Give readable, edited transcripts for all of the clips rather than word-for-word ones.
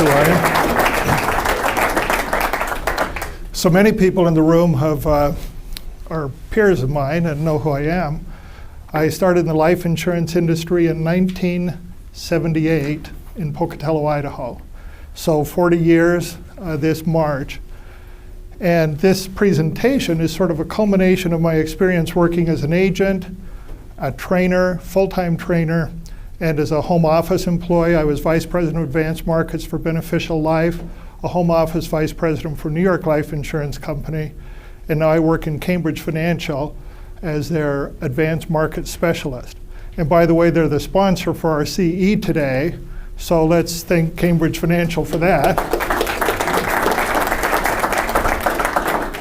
who I am. So many people in the room are peers of mine and know who I am. I started in the life insurance industry in 1978 in Pocatello, Idaho. So 40 years this March. And this presentation is sort of a culmination of my experience working as an agent, a trainer, full-time trainer, and as a home office employee. I was vice president of advanced markets for Beneficial Life, a home office vice president for New York Life Insurance Company, and now I work in Cambridge Financial as their advanced market specialist. And by the way, they're the sponsor for our CE today, so let's thank Cambridge Financial for that.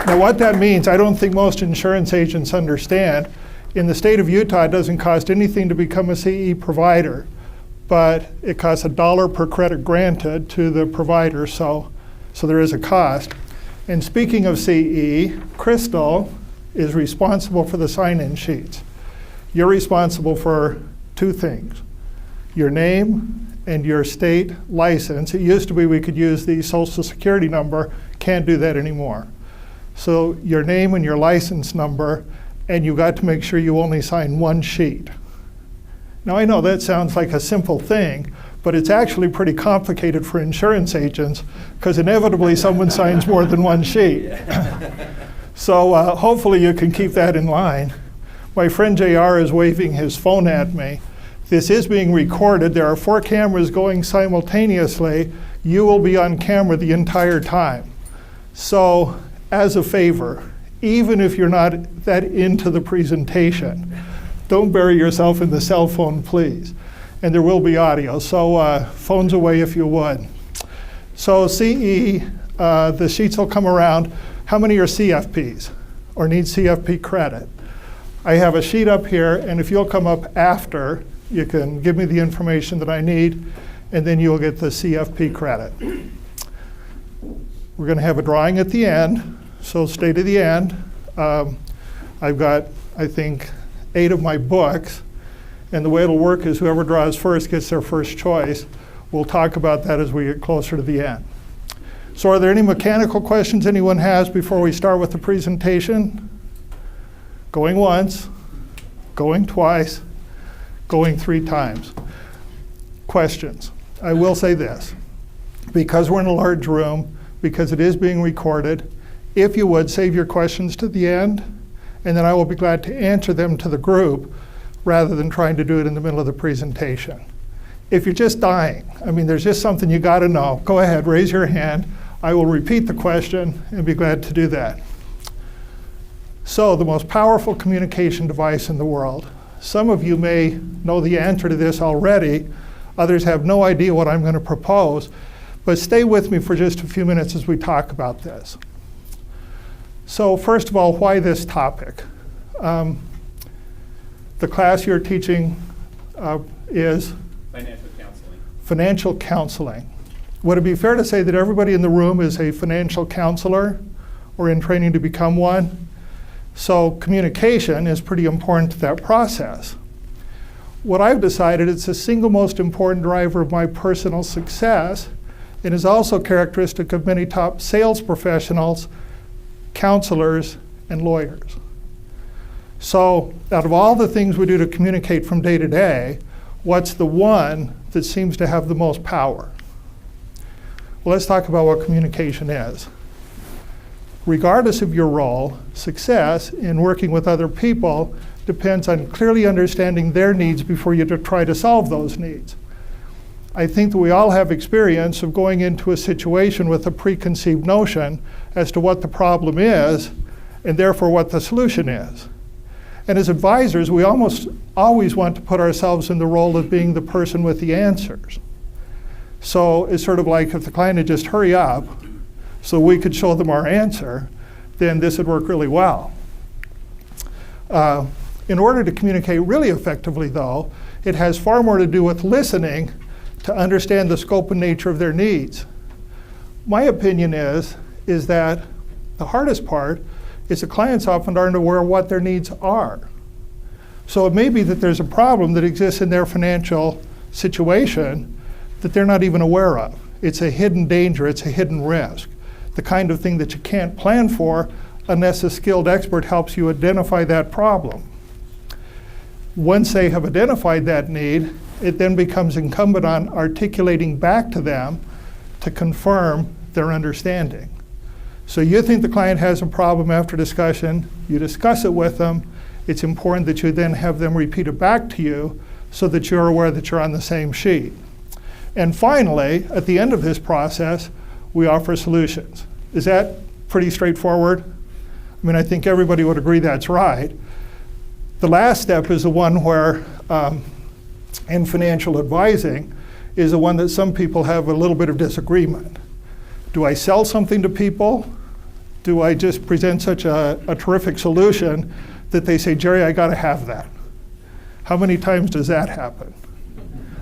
Now what that means, I don't think most insurance agents understand. In the state of Utah, it doesn't cost anything to become a CE provider, but it costs $1 per credit granted to the provider, so there is a cost. And speaking of CE, Crystal is responsible for the sign-in sheets. You're responsible for two things: your name and your state license. It used to be we could use the social security number, can't do that anymore. So your name and your license number, and you got to make sure you only sign one sheet. Now I know that sounds like a simple thing, but it's actually pretty complicated for insurance agents because inevitably someone signs more than one sheet. So hopefully you can keep that in line. My friend JR is waving his phone at me. This is being recorded. There are 4 cameras going simultaneously. You will be on camera the entire time. So as a favor, even if you're not that into the presentation, don't bury yourself in the cell phone, please. And there will be audio, so phones away if you would. So CE, the sheets will come around. How many are CFPs or need CFP credit? I have a sheet up here, and if you'll come up after, you can give me the information that I need, and then you'll get the CFP credit. We're going to have a drawing at the end, so stay to the end. I've got, I think, 8 of my books, and the way it'll work is whoever draws first gets their first choice. We'll talk about that as we get closer to the end. So are there any mechanical questions anyone has before we start with the presentation? Going once, going twice, going 3 times. Questions. I will say this. Because we're in a large room, because it is being recorded, if you would, save your questions to the end, and then I will be glad to answer them to the group rather than trying to do it in the middle of the presentation. If you're just dying, I mean, there's just something you got to know, go ahead, raise your hand. I will repeat the question and be glad to do that. So the most powerful communication device in the world. Some of you may know the answer to this already. Others have no idea what I'm going to propose. But stay with me for just a few minutes as we talk about this. So first of all, why this topic? The class you're teaching is? Financial counseling. Financial counseling. Would it be fair to say that everybody in the room is a financial counselor or in training to become one? So communication is pretty important to that process. What I've decided is the single most important driver of my personal success and is also characteristic of many top sales professionals, counselors, and lawyers. So out of all the things we do to communicate from day to day, what's the one that seems to have the most power? Well, let's talk about what communication is. Regardless of your role, success in working with other people depends on clearly understanding their needs before you try to solve those needs. I think that we all have experience of going into a situation with a preconceived notion as to what the problem is and therefore what the solution is. And as advisors, we almost always want to put ourselves in the role of being the person with the answers. So it's sort of like if the client would just hurry up so we could show them our answer, then this would work really well. In order to communicate really effectively, though, it has far more to do with listening to understand the scope and nature of their needs. My opinion is that the hardest part is the clients often aren't aware of what their needs are. So it may be that there's a problem that exists in their financial situation that they're not even aware of. It's a hidden danger, it's a hidden risk. The kind of thing that you can't plan for unless a skilled expert helps you identify that problem. Once they have identified that need, it then becomes incumbent on articulating back to them to confirm their understanding. So you think the client has a problem after discussion, you discuss it with them. It's important that you then have them repeat it back to you so that you're aware that you're on the same sheet. And finally, at the end of this process, we offer solutions. Is that pretty straightforward? I mean, I think everybody would agree that's right. The last step is the one where, in financial advising, is the one that some people have a little bit of disagreement. Do I sell something to people? Do I just present such a terrific solution that they say, Jerry, I gotta have that? How many times does that happen?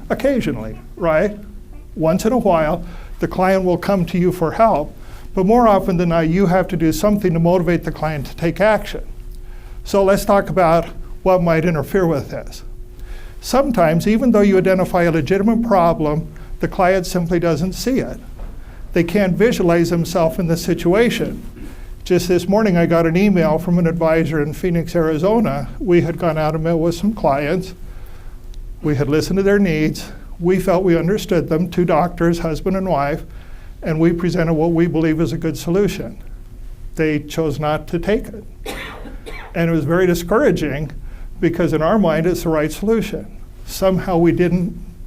Occasionally, right? Once in a while, the client will come to you for help, but more often than not, you have to do something to motivate the client to take action. So let's talk about what might interfere with this. Sometimes, even though you identify a legitimate problem, the client simply doesn't see it. They can't visualize themselves in the situation. Just this morning, I got an email from an advisor in Phoenix, Arizona. We had gone out and met with some clients. We had listened to their needs. We felt we understood them, 2 doctors, husband and wife, and we presented what we believe is a good solution. They chose not to take it. And it was very discouraging because in our mind, it's the right solution. Somehow we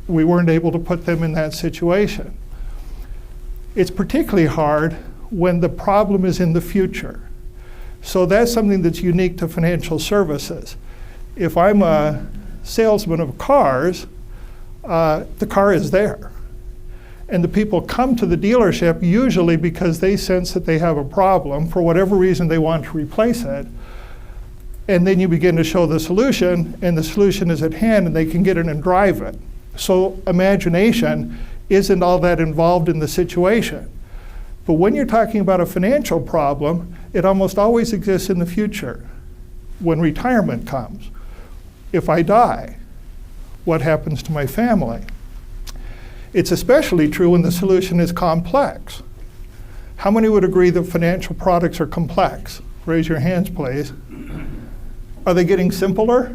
weren't able to put them in that situation. It's particularly hard when the problem is in the future. So that's something that's unique to financial services. If I'm a salesman of cars, the car is there. And the people come to the dealership usually because they sense that they have a problem. For whatever reason, they want to replace it. And then you begin to show the solution, and the solution is at hand, and they can get in and drive it. So imagination isn't all that involved in the situation. But when you're talking about a financial problem, it almost always exists in the future. When retirement comes, if I die, what happens to my family? It's especially true when the solution is complex. How many would agree that financial products are complex? Raise your hands, please. Are they getting simpler?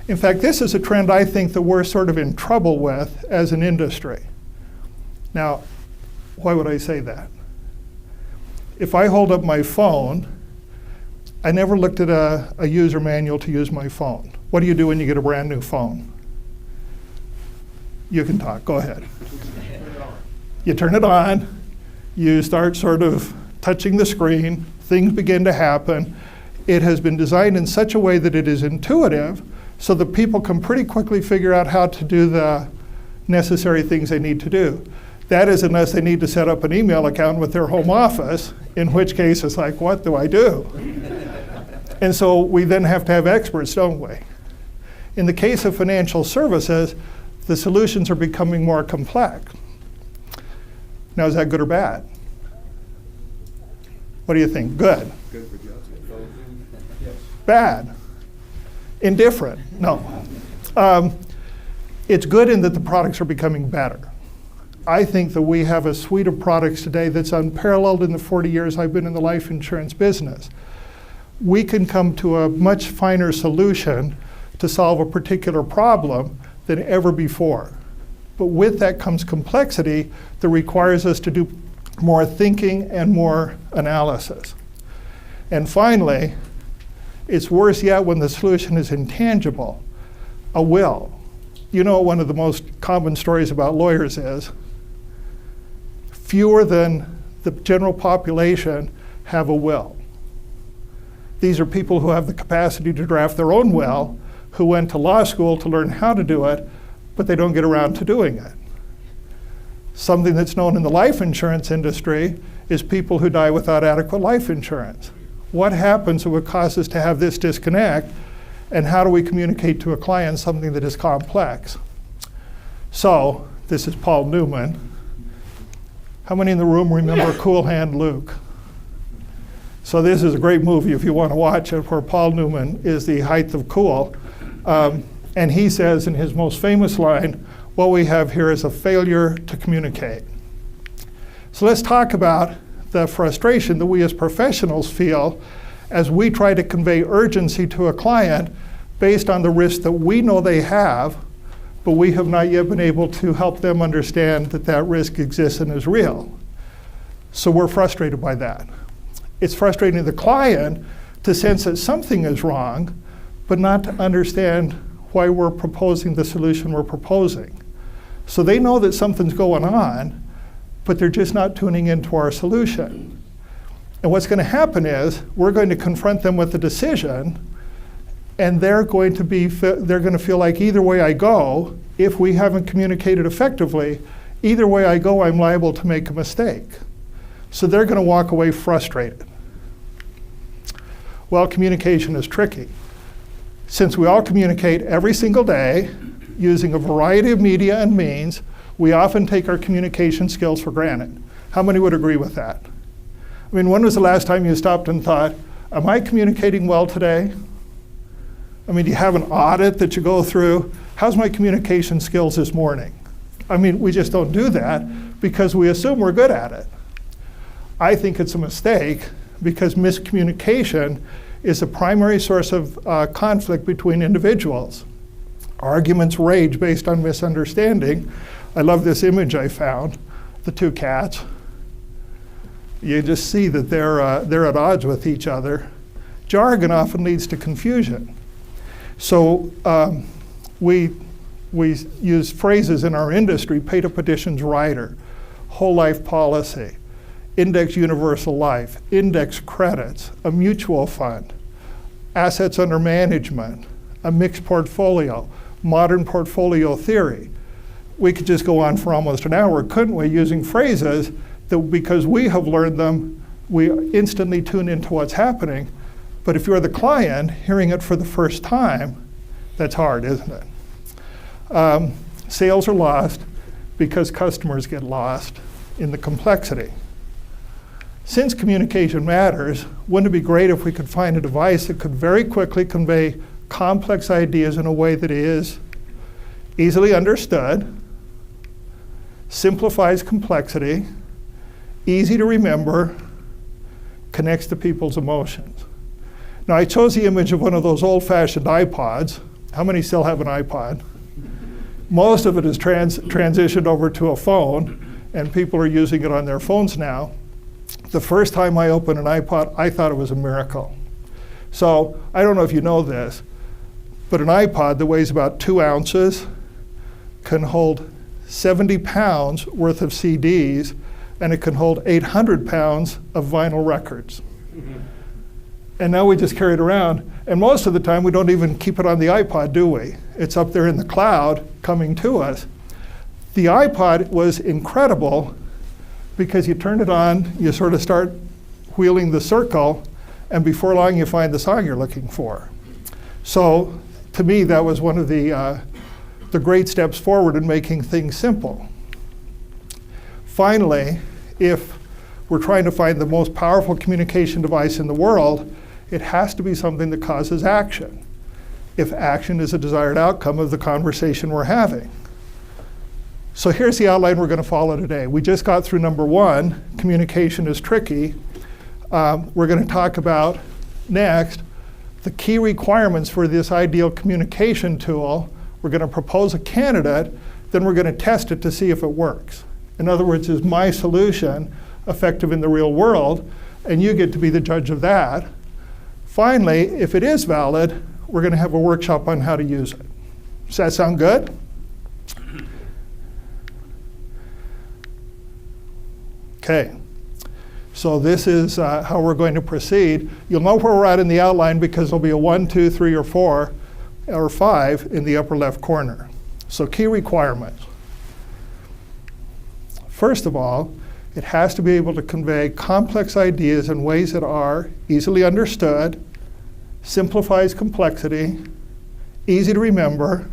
In fact, this is a trend I think that we're sort of in trouble with as an industry. Now, why would I say that? If I hold up my phone, I never looked at a user manual to use my phone. What do you do when you get a brand new phone? You can talk, go ahead. You turn it on, you start sort of touching the screen, things begin to happen. It has been designed in such a way that it is intuitive so that people can pretty quickly figure out how to do the necessary things they need to do. That is unless they need to set up an email account with their home office, in which case it's like, what do I do? And so we then have to have experts, don't we? In the case of financial services, the solutions are becoming more complex. Now, is that good or bad? What do you think? Good. Good for Justin. Bad. Indifferent. No. It's good in that the products are becoming better. I think that we have a suite of products today that's unparalleled in the 40 years I've been in the life insurance business. We can come to a much finer solution to solve a particular problem than ever before. But with that comes complexity that requires us to do more thinking and more analysis. And finally, it's worse yet when the solution is intangible, a will. You know, one of the most common stories about lawyers is fewer than the general population have a will. These are people who have the capacity to draft their own will, who went to law school to learn how to do it, but they don't get around to doing it. Something that's known in the life insurance industry is people who die without adequate life insurance. What happens that would cause us to have this disconnect, and how do we communicate to a client something that is complex? So, this is Paul Newman. How many in the room remember Cool Hand Luke? So this is a great movie if you want to watch it, where Paul Newman is the height of cool. And he says in his most famous line, what we have here is a failure to communicate. So let's talk about the frustration that we as professionals feel as we try to convey urgency to a client based on the risk that we know they have, but we have not yet been able to help them understand that that risk exists and is real. So we're frustrated by that. It's frustrating the client to sense that something is wrong, but not to understand why we're proposing the solution we're proposing. So they know that something's going on, but they're just not tuning into our solution. And what's going to happen is we're going to confront them with a decision, and they're going to feel like either way I go, if we haven't communicated effectively, either way I go, I'm liable to make a mistake. So they're going to walk away frustrated. Well, communication is tricky. Since we all communicate every single day using a variety of media and means, we often take our communication skills for granted. How many would agree with that? I mean, when was the last time you stopped and thought, am I communicating well today? I mean, do you have an audit that you go through? How's my communication skills this morning? I mean, we just don't do that because we assume we're good at it. I think it's a mistake because miscommunication is a primary source of conflict between individuals. Arguments rage based on misunderstanding. I love this image I found, the two cats. You just see that they're at odds with each other. Jargon often leads to confusion. So we use phrases in our industry: pay to petitions rider, whole life policy, index universal life, index credits, a mutual fund, assets under management, a mixed portfolio, modern portfolio theory. We could just go on for almost an hour, couldn't we, using phrases that because we have learned them, we instantly tune into what's happening. But if you're the client hearing it for the first time, that's hard, isn't it? Sales are lost because customers get lost in the complexity. Since communication matters, wouldn't it be great if we could find a device that could very quickly convey complex ideas in a way that is easily understood, simplifies complexity, easy to remember, connects to people's emotions? Now, I chose the image of one of those old-fashioned iPods. How many still have an iPod? Most of it is transitioned over to a phone, and people are using it on their phones now. The first time I opened an iPod, I thought it was a miracle. So I don't know if you know this, but an iPod that weighs about 2 ounces can hold 70 pounds worth of CDs, and it can hold 800 pounds of vinyl records. And now we just carry it around, and most of the time we don't even keep it on the iPod, do we? It's up there in the cloud coming to us. The iPod was incredible because you turn it on, you sort of start wheeling the circle, and before long you find the song you're looking for. So to me, that was one of the great steps forward in making things simple. Finally, if we're trying to find the most powerful communication device in the world, it has to be something that causes action, if action is a desired outcome of the conversation we're having. So here's the outline we're going to follow today. We just got through number 1, communication is tricky. We're going to talk about next the key requirements for this ideal communication tool. We're going to propose a candidate, then we're going to test it to see if it works. In other words, is my solution effective in the real world? And you get to be the judge of that. Finally, if it is valid, we're going to have a workshop on how to use it. Does that sound good? Okay. So this is how we're going to proceed. You'll know where we're at in the outline because there'll be a 1, 2, 3, or 4, or 5 in the upper left corner. So key requirements. First of all, it has to be able to convey complex ideas in ways that are easily understood, simplifies complexity, easy to remember,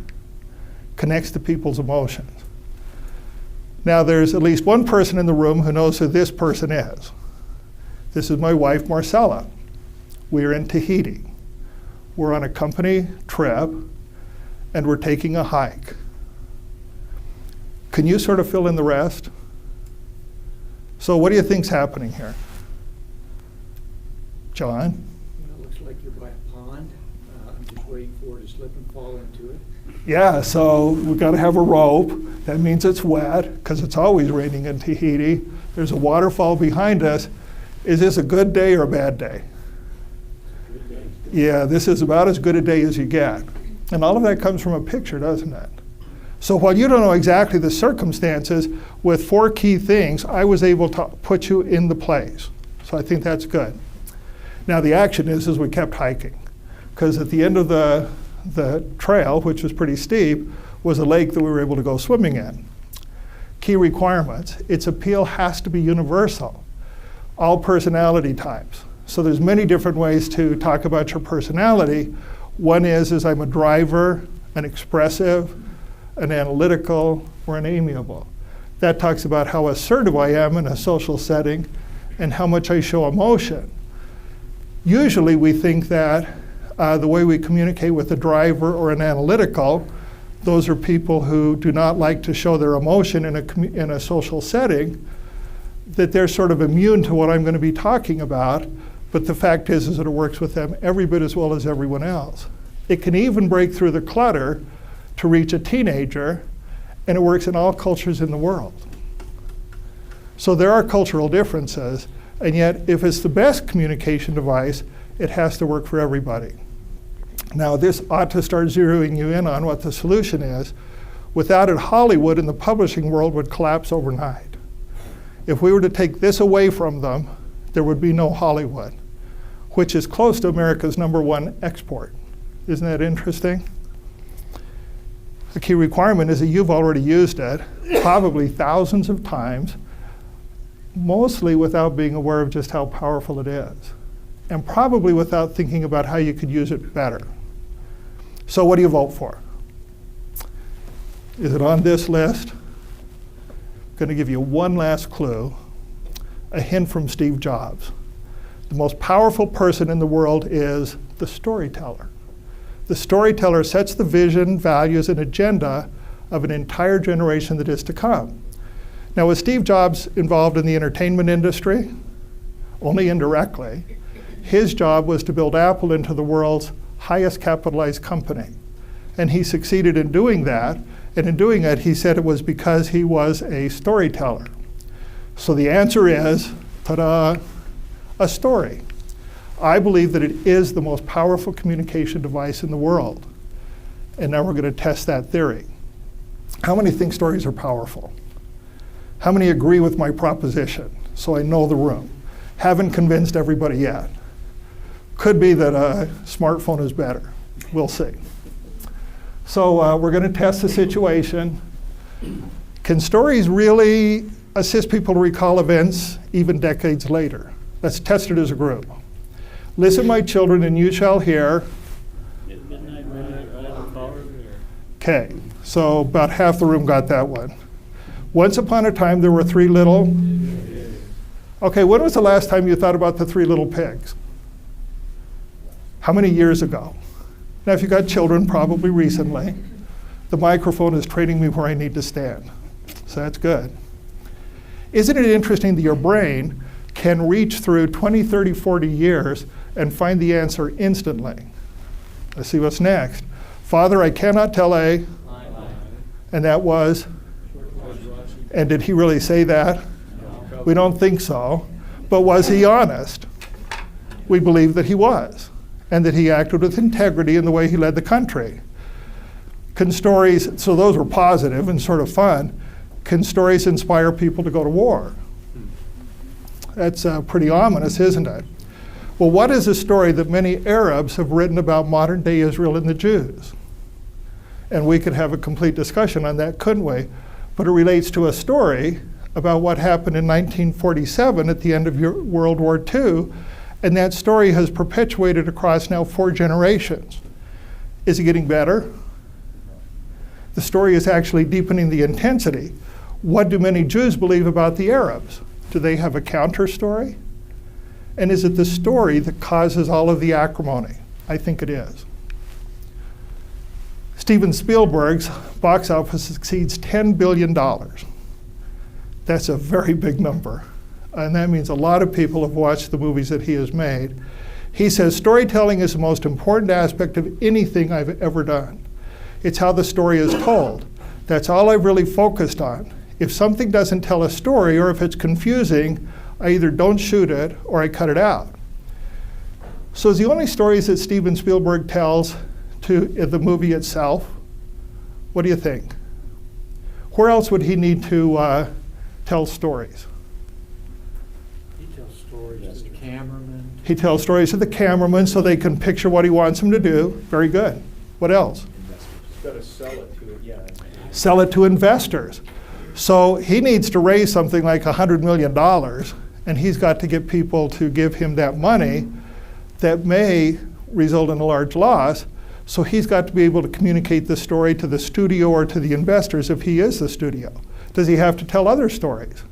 connects to people's emotions. Now, there's at least one person in the room who knows who this person is. This is my wife, Marcella. We're in Tahiti. We're on a company trip, and we're taking a hike. Can you sort of fill in the rest? So what do you think's happening here? John? It looks like you're by a pond. I'm just waiting for it to slip and fall into it. Yeah, so we've got to have a rope. That means it's wet, because it's always raining in Tahiti. There's a waterfall behind us. Is this a good day or a bad day? Good day. Yeah, this is about as good a day as you get. And all of that comes from a picture, doesn't it? So while you don't know exactly the circumstances, with 4 key things, I was able to put you in the place. So I think that's good. Now the action is we kept hiking, because at the end of the trail, which was pretty steep, was a lake that we were able to go swimming in. Key requirements: its appeal has to be universal. All personality types. So there's many different ways to talk about your personality. One is I'm a driver, an expressive, an analytical, or an amiable. That talks about how assertive I am in a social setting and how much I show emotion. Usually we think that the way we communicate with a driver or an analytical, those are people who do not like to show their emotion in a social setting, that they're sort of immune to what I'm going to be talking about. But the fact is that it works with them every bit as well as everyone else. It can even break through the clutter to reach a teenager, and it works in all cultures in the world. So there are cultural differences, and yet if it's the best communication device, it has to work for everybody. Now this ought to start zeroing you in on what the solution is. Without it, Hollywood and the publishing world would collapse overnight. If we were to take this away from them, there would be no Hollywood, which is close to America's #1 export. Isn't that interesting? The key requirement is that you've already used it, probably thousands of times, mostly without being aware of just how powerful it is, and probably without thinking about how you could use it better. So what do you vote for? Is it on this list? I'm going to give you one last clue, a hint from Steve Jobs. The most powerful person in the world is the storyteller. The storyteller sets the vision, values, and agenda of an entire generation that is to come. Now, was Steve Jobs involved in the entertainment industry? Only indirectly. His job was to build Apple into the world's highest capitalized company. And he succeeded in doing that. And in doing it, he said it was because he was a storyteller. So the answer is, ta-da, a story. I believe that it is the most powerful communication device in the world. And now we're going to test that theory. How many think stories are powerful? How many agree with my proposition? So I know the room. Haven't convinced everybody yet. Could be that a smartphone is better. We'll see. So we're going to test the situation. Can stories really assist people to recall events even decades later? Let's test it as a group. Listen, my children, and you shall hear. Okay, so about half the room got that one. Once upon a time, there were 3 little. Okay, when was the last time you thought about the 3 little pigs? How many years ago? Now, if you got children, probably recently. The microphone is training me where I need to stand. So that's good. Isn't it interesting that your brain can reach through 20, 30, 40 years and find the answer instantly? Let's see what's next. Father, I cannot tell A. And that was? And did he really say that? No. We don't think so. But was he honest? We believe that he was, and that he acted with integrity in the way he led the country. Can stories, so those were positive and sort of fun. Can stories inspire people to go to war? That's pretty ominous, isn't it? Well, what is a story that many Arabs have written about modern day Israel and the Jews? And we could have a complete discussion on that, couldn't we? But it relates to a story about what happened in 1947 at the end of World War II, and that story has perpetuated across now 4 generations. Is it getting better? The story is actually deepening the intensity. What do many Jews believe about the Arabs? Do they have a counter story? And is it the story that causes all of the acrimony? I think it is. Steven Spielberg's box office exceeds $10 billion. That's a very big number. And that means a lot of people have watched the movies that he has made. He says, storytelling is the most important aspect of anything I've ever done. It's how the story is told. That's all I've really focused on. If something doesn't tell a story, or if it's confusing, I either don't shoot it or I cut it out. So is the only stories that Steven Spielberg tells to the movie itself? What do you think? Where else would he need to tell stories? He tells stories to the cameraman. He tells stories to the cameraman so they can picture what he wants them to do. Very good. What else? He's got to sell it to it, yeah. Sell it to investors. So he needs to raise something like $100 million, and he's got to get people to give him that money that may result in a large loss. So he's got to be able to communicate the story to the studio or to the investors if he is the studio. Does he have to tell other stories?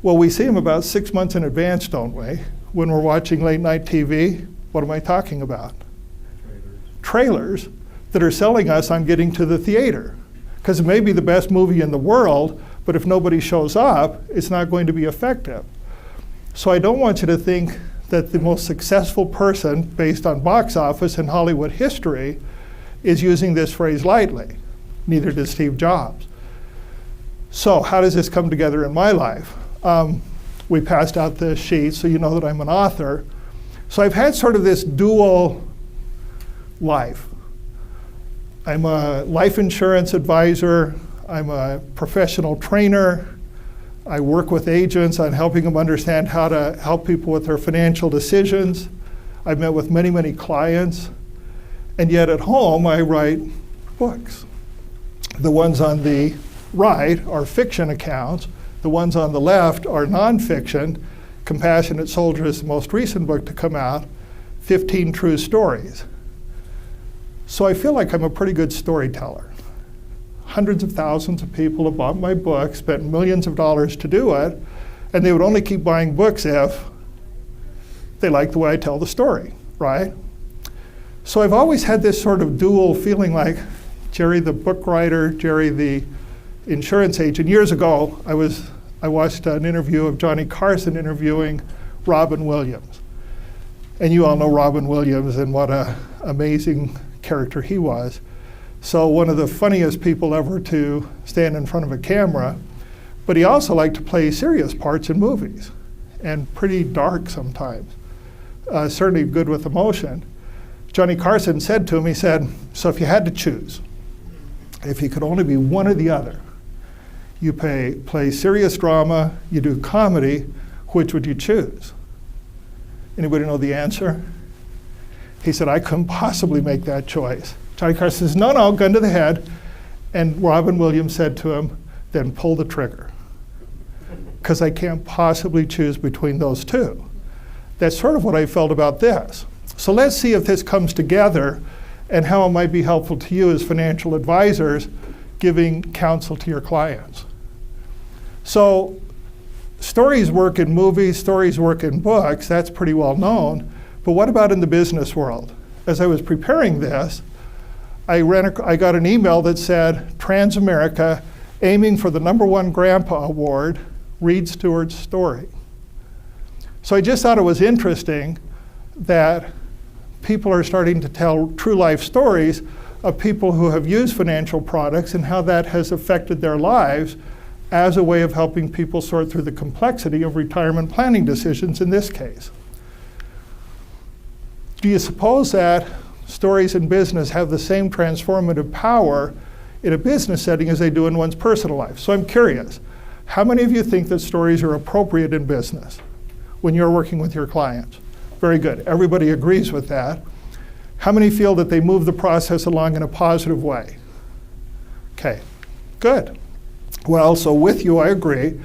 Well, we see him about 6 months in advance, don't we? When we're watching late night TV, what am I talking about? Trailers that are selling us on getting to the theater. Because it may be the best movie in the world, but if nobody shows up, it's not going to be effective. So I don't want you to think that the most successful person, based on box office and Hollywood history, is using this phrase lightly. Neither does Steve Jobs. So how does this come together in my life? We passed out the sheet, so you know that I'm an author. So I've had sort of this dual life. I'm a life insurance advisor. I'm a professional trainer. I work with agents on helping them understand how to help people with their financial decisions. I've met with many, many clients. And yet at home, I write books. The ones on the right are fiction accounts. The ones on the left are nonfiction. Compassionate Soldier is the most recent book to come out, 15 True Stories. So I feel like I'm a pretty good storyteller. Hundreds of thousands of people have bought my book, spent millions of dollars to do it, and they would only keep buying books if they like the way I tell the story, right? So I've always had this sort of dual feeling like Jerry the book writer, Jerry the insurance agent. Years ago, I watched an interview of Johnny Carson interviewing Robin Williams. And you all know Robin Williams and what an amazing character he was. So one of the funniest people ever to stand in front of a camera, but he also liked to play serious parts in movies, and pretty dark sometimes, certainly good with emotion. Johnny Carson said to him, he said, so if you had to choose, if you could only be one or the other, you play serious drama, you do comedy, which would you choose? Anybody know the answer? He said, I couldn't possibly make that choice. Johnny Carson says, no, gun to the head. And Robin Williams said to him, then pull the trigger. Because I can't possibly choose between those two. That's sort of what I felt about this. So let's see if this comes together and how it might be helpful to you as financial advisors giving counsel to your clients. So stories work in movies, stories work in books, that's pretty well known. But what about in the business world? As I was preparing this, I got an email that said, Transamerica, aiming for the #1 Grandpa Award, read Stewart's story. So I just thought it was interesting that people are starting to tell true life stories of people who have used financial products and how that has affected their lives as a way of helping people sort through the complexity of retirement planning decisions in this case. Do you suppose that stories in business have the same transformative power in a business setting as they do in one's personal life? So I'm curious, how many of you think that stories are appropriate in business when you're working with your clients? Very good, everybody agrees with that. How many feel that they move the process along in a positive way? Okay, good. Well, so with you, I agree.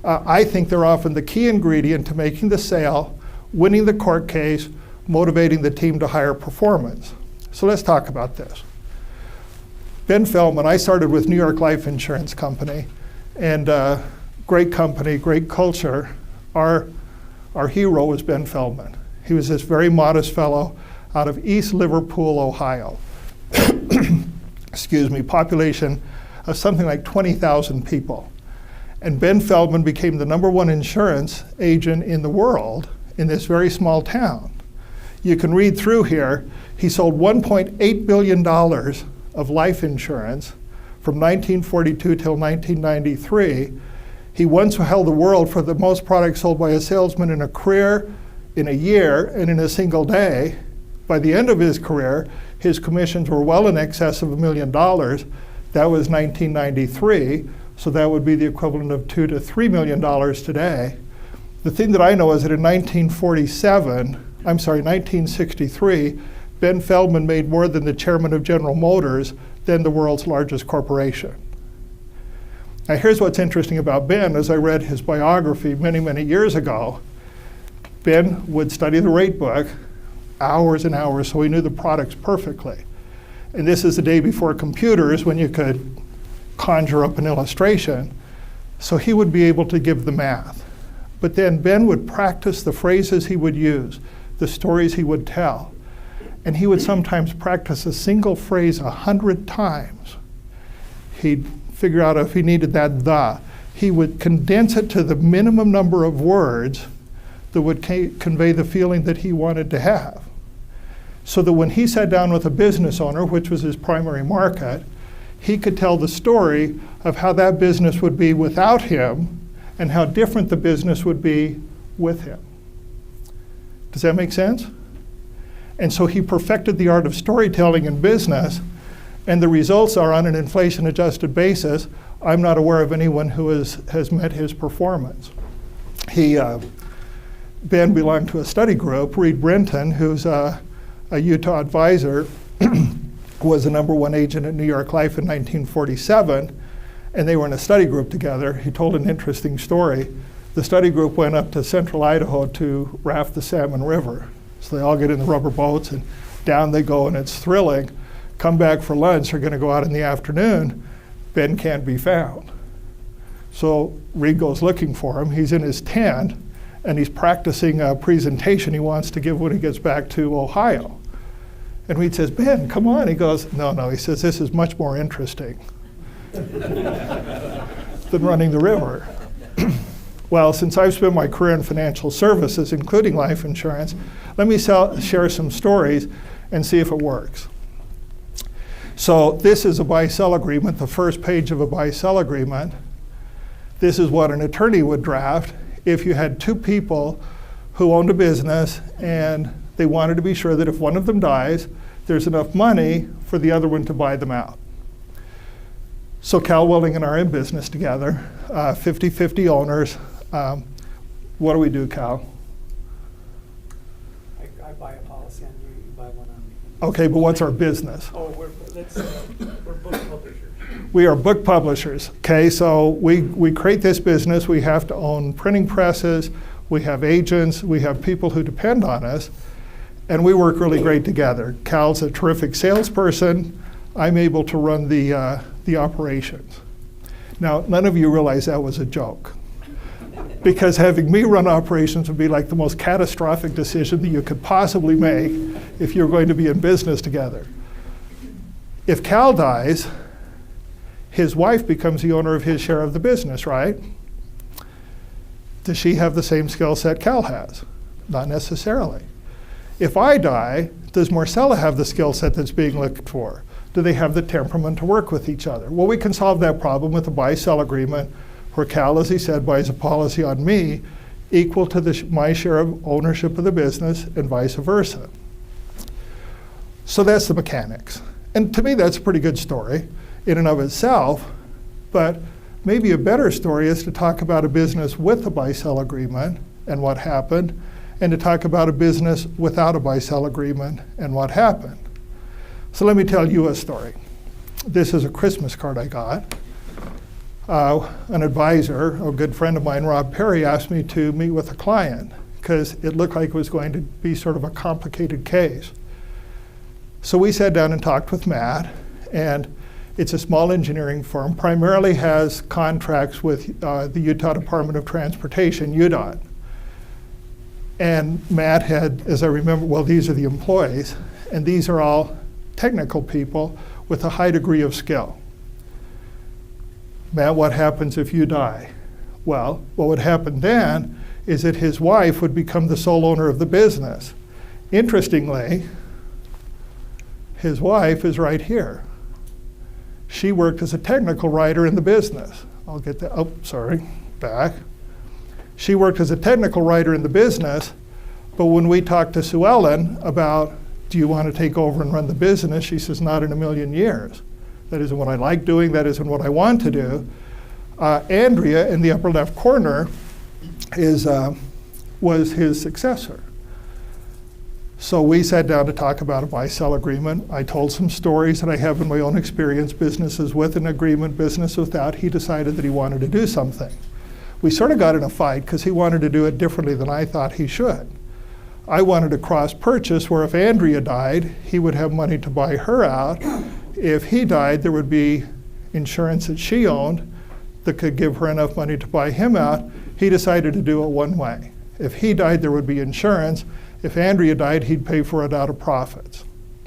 I think they're often the key ingredient to making the sale, winning the court case, motivating the team to higher performance. So let's talk about this. Ben Feldman, I started with New York Life Insurance Company, and great company, great culture. Our hero was Ben Feldman. He was this very modest fellow out of East Liverpool, Ohio. population of something like 20,000 people. And Ben Feldman became the #1 insurance agent in the world in this very small town. You can read through here, he sold $1.8 billion of life insurance from 1942 till 1993. He once held the world for the most products sold by a salesman in a career, in a year, and in a single day. By the end of his career, his commissions were well in excess of $1 million. That was 1993, so that would be the equivalent of $2 to $3 million today. The thing that I know is that in 1963, Ben Feldman made more than the chairman of General Motors, then the world's largest corporation. Now here's what's interesting about Ben. As I read his biography many, many years ago, Ben would study the rate book hours and hours, so he knew the products perfectly. And this is the day before computers when you could conjure up an illustration. So he would be able to give the math. But then Ben would practice the phrases he would use, the stories he would tell. And he would sometimes practice a single phrase 100 times. He'd figure out if he needed that the. He would condense it to the minimum number of words that would convey the feeling that he wanted to have. So that when he sat down with a business owner, which was his primary market, he could tell the story of how that business would be without him and how different the business would be with him. Does that make sense? And so he perfected the art of storytelling in business, and the results are on an inflation-adjusted basis. I'm not aware of anyone who has met his performance. Ben belonged to a study group. Reed Brenton, who's a Utah advisor, was the #1 agent at New York Life in 1947, and they were in a study group together. He told an interesting story. The study group went up to central Idaho to raft the Salmon River. So they all get in the rubber boats and down they go, and it's thrilling. Come back for lunch, they're gonna go out in the afternoon. Ben can't be found. So Reed goes looking for him. He's in his tent, and he's practicing a presentation he wants to give when he gets back to Ohio. And Reed says, Ben, come on. He goes, no. He says, this is much more interesting than running the river. Well, since I've spent my career in financial services, including life insurance, let me share some stories and see if it works. So this is a buy-sell agreement, the first page of a buy-sell agreement. This is what an attorney would draft if you had two people who owned a business and they wanted to be sure that if one of them dies, there's enough money for the other one to buy them out. So Cal Welding and I are in business together, 50-50 owners. What do we do, Cal? I buy a policy on you, you buy one on me. Okay, but what's our business? Oh, we're book publishers. We are book publishers. Okay, so we create this business. We have to own printing presses. We have agents. We have people who depend on us. And we work really great together. Cal's a terrific salesperson. I'm able to run the operations. Now, none of you realize that was a joke. Because having me run operations would be like the most catastrophic decision that you could possibly make if you're going to be in business together. If Cal dies, his wife becomes the owner of his share of the business, right? Does she have the same skill set Cal has? Not necessarily. If I die, does Marcella have the skill set that's being looked for? Do they have the temperament to work with each other? Well, we can solve that problem with a buy-sell agreement where Cal, as he said, buys a policy on me equal to my share of ownership of the business and vice versa. So that's the mechanics. And to me, that's a pretty good story in and of itself, but maybe a better story is to talk about a business with a buy-sell agreement and what happened, and to talk about a business without a buy-sell agreement and what happened. So let me tell you a story. This is a Christmas card I got. An advisor, a good friend of mine, Rob Perry, asked me to meet with a client because it looked like it was going to be sort of a complicated case. So we sat down and talked with Matt, and it's a small engineering firm, primarily has contracts with the Utah Department of Transportation, UDOT. And Matt had, as I remember, well, these are the employees, and these are all technical people with a high degree of skill. Matt, what happens if you die? Well, what would happen then is that his wife would become the sole owner of the business. Interestingly, his wife is right here. She worked as a technical writer in the business. I'll get that, oh, sorry, back. She worked as a technical writer in the business, but when we talked to Sue Ellen about, do you want to take over and run the business? She says, not in a million years. That isn't what I like doing, that isn't what I want to do. Andrea, in the upper left corner, was his successor. So we sat down to talk about a buy-sell agreement. I told some stories that I have in my own experience, businesses with an agreement, business without. He decided that he wanted to do something. We sort of got in a fight because he wanted to do it differently than I thought he should. I wanted a cross-purchase where if Andrea died, he would have money to buy her out. If he died, there would be insurance that she owned that could give her enough money to buy him out. He decided to do it one way. If he died, there would be insurance. If Andrea died, he'd pay for it out of profits.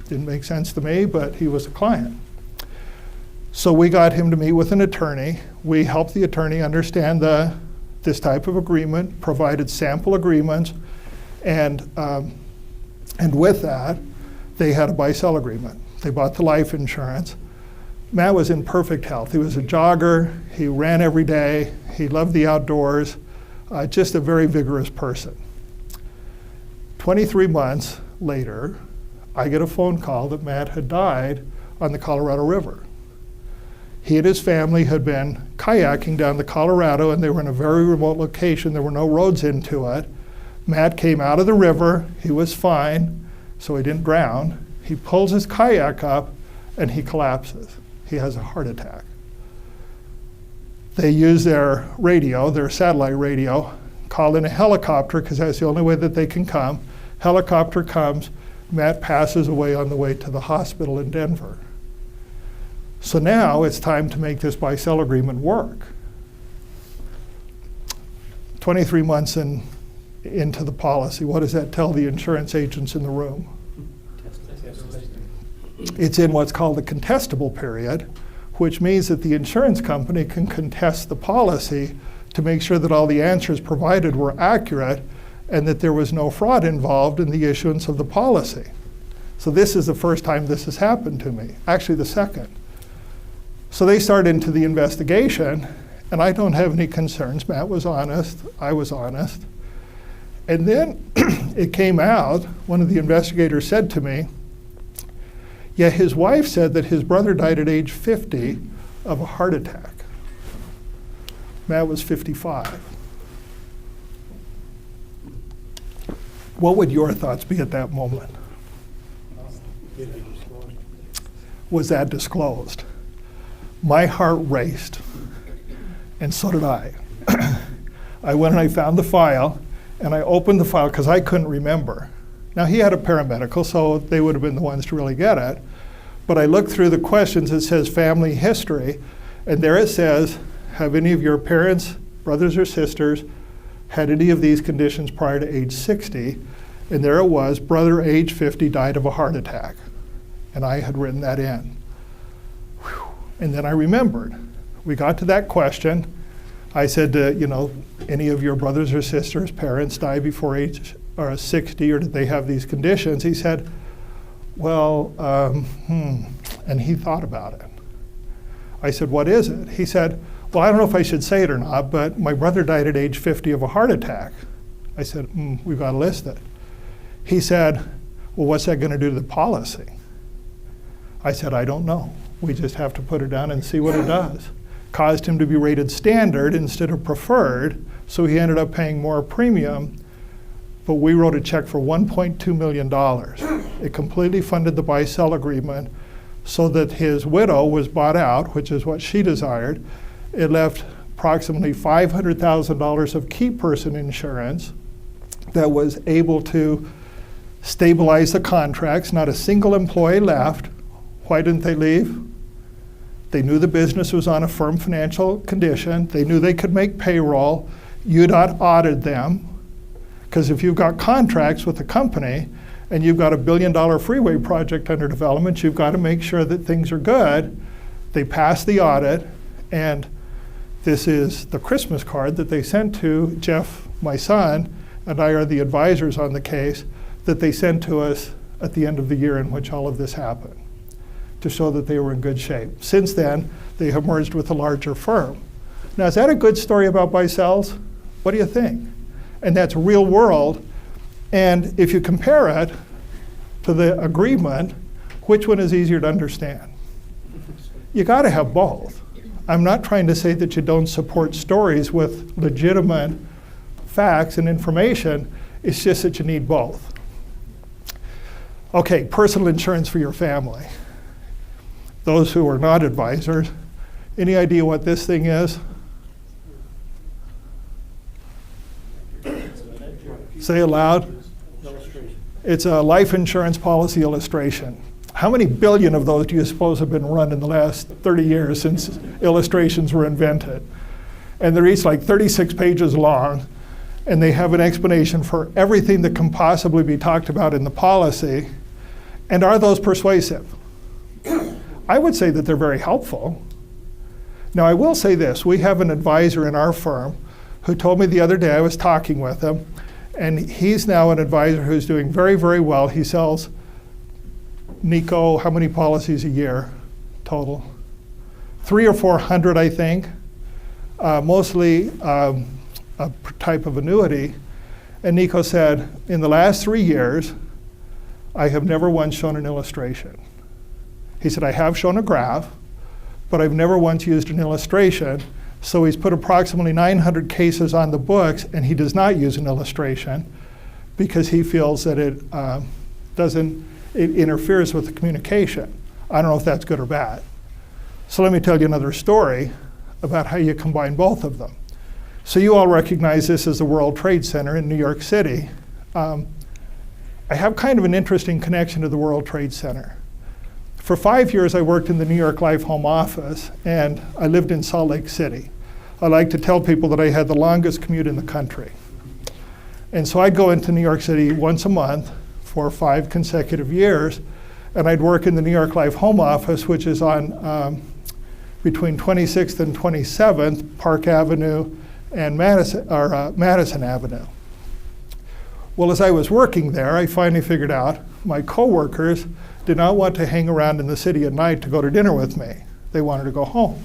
Didn't make sense to me, but he was a client. So we got him to meet with an attorney. We helped the attorney understand this type of agreement, provided sample agreements, and with that, they had a buy-sell agreement. They bought the life insurance. Matt was in perfect health. He was a jogger. He ran every day. He loved the outdoors. Just a very vigorous person. 23 months later, I get a phone call that Matt had died on the Colorado River. He and his family had been kayaking down the Colorado, and they were in a very remote location. There were no roads into it. Matt came out of the river. He was fine, so he didn't drown. He pulls his kayak up, and he collapses. He has a heart attack. They use their radio, their satellite radio, call in a helicopter, because that's the only way that they can come. Helicopter comes. Matt passes away on the way to the hospital in Denver. So now it's time to make this buy-sell agreement work. 23 months into the policy, what does that tell the insurance agents in the room? It's in what's called the contestable period, which means that the insurance company can contest the policy to make sure that all the answers provided were accurate and that there was no fraud involved in the issuance of the policy. So this is the first time this has happened to me, actually the second. So they start into the investigation, and I don't have any concerns. Matt was honest, I was honest. And then it came out, one of the investigators said to me, yeah, his wife said that his brother died at age 50 of a heart attack. Matt was 55. What would your thoughts be at that moment? Was that disclosed? My heart raced, and so did I. I went and I found the file, and I opened the file because I couldn't remember. Now, he had a paramedical, so they would have been the ones to really get it. But I looked through the questions. It says family history, and there it says, have any of your parents, brothers or sisters, had any of these conditions prior to age 60? And there it was, brother age 50 died of a heart attack. And I had written that in. Whew. And then I remembered. We got to that question. I said, any of your brothers or sisters, parents die before age 60, or did they have these conditions? He said, well, and he thought about it. I said, what is it? He said, well, I don't know if I should say it or not, but my brother died at age 50 of a heart attack. I said, we've got to list it. He said, well, what's that going to do to the policy? I said, I don't know. We just have to put it down and see what it does. Caused him to be rated standard instead of preferred, so he ended up paying more premium, but we wrote a check for $1.2 million. It completely funded the buy-sell agreement so that his widow was bought out, which is what she desired. It left approximately $500,000 of key person insurance that was able to stabilize the contracts. Not a single employee left. Why didn't they leave? They knew the business was on a firm financial condition. They knew they could make payroll. UDOT audited them, because if you've got contracts with a company and you've got a $1 billion freeway project under development, you've got to make sure that things are good. They pass the audit, and this is the Christmas card that they sent to Jeff, my son, and I are the advisors on the case, that they sent to us at the end of the year in which all of this happened, to show that they were in good shape. Since then, they have merged with a larger firm. Now, is that a good story about buy-sells? What do you think? And that's real world. And if you compare it to the agreement, which one is easier to understand? You got to have both. I'm not trying to say that you don't support stories with legitimate facts and information. It's just that you need both. Okay, personal insurance for your family. Those who are not advisors, any idea what this thing is? Say aloud. It's a life insurance policy illustration. How many billion of those do you suppose have been run in the last 30 years since illustrations were invented? And they're each like 36 pages long, and they have an explanation for everything that can possibly be talked about in the policy. And are those persuasive? I would say that they're very helpful. Now, I will say this. We have an advisor in our firm who told me the other day, I was talking with him, and he's now an advisor who's doing very, very well. He sells, Nico, how many policies a year total? 300 or 400, I think. Mostly a type of annuity. And Nico said, in the last 3 years, I have never once shown an illustration. He said, I have shown a graph, but I've never once used an illustration. So he's put approximately 900 cases on the books, and he does not use an illustration because he feels that it interferes with the communication. I don't know if that's good or bad. So let me tell you another story about how you combine both of them. So you all recognize this as the World Trade Center in New York City. I have kind of an interesting connection to the World Trade Center. For 5 years, I worked in the New York Life home office, and I lived in Salt Lake City. I like to tell people that I had the longest commute in the country. And so I'd go into New York City once a month for 5 consecutive years, and I'd work in the New York Life home office, which is on between 26th and 27th, Park Avenue and Madison Avenue. Well, as I was working there, I finally figured out my coworkers did not want to hang around in the city at night to go to dinner with me. They wanted to go home.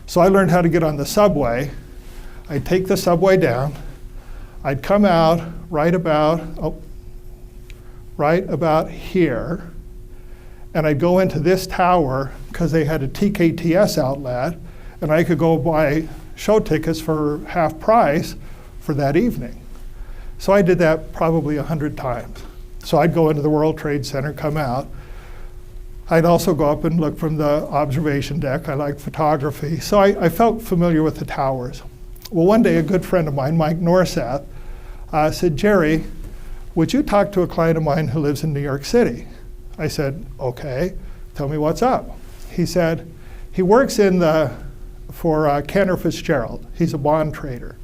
So I learned how to get on the subway. I'd take the subway down. I'd come out right about here, and I'd go into this tower because they had a TKTS outlet, and I could go buy show tickets for half price for that evening. So I did that probably 100 times. So I'd go into the World Trade Center, come out. I'd also go up and look from the observation deck. I liked photography. So I felt familiar with the towers. Well, one day a good friend of mine, Mike Norseth, said, Jerry, would you talk to a client of mine who lives in New York City? I said, okay, tell me what's up. He said, he works for Cantor Fitzgerald. He's a bond trader.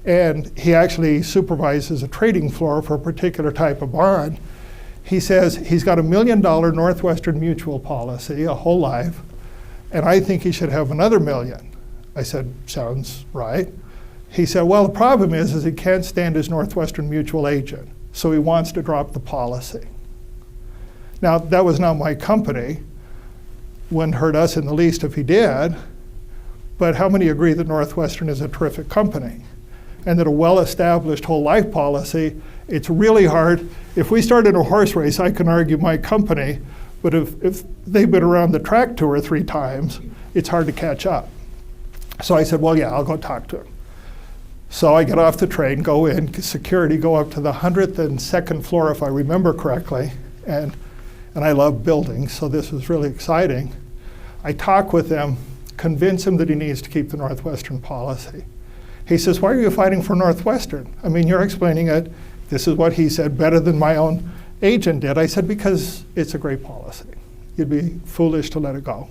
And he actually supervises a trading floor for a particular type of bond. He says he's got $1 million Northwestern Mutual policy, a whole life, and I think he should have another $1 million. I said, sounds right. He said, well, the problem is he can't stand his Northwestern Mutual agent, so he wants to drop the policy. Now, that was not my company. Wouldn't hurt us in the least if he did, but how many agree that Northwestern is a terrific company? And that a well-established whole life policy, it's really hard. If we started a horse race, I can argue my company, but if they've been around the track 2 or 3 times, it's hard to catch up. So I said, well, yeah, I'll go talk to him. So I get off the train, go in, security, go up to the 102nd floor, if I remember correctly, and I love buildings, so this was really exciting. I talk with him, convince him that he needs to keep the Northwestern policy. He says, why are you fighting for Northwestern? I mean, you're explaining it. This is what he said, better than my own agent did. I said, because it's a great policy. You'd be foolish to let it go.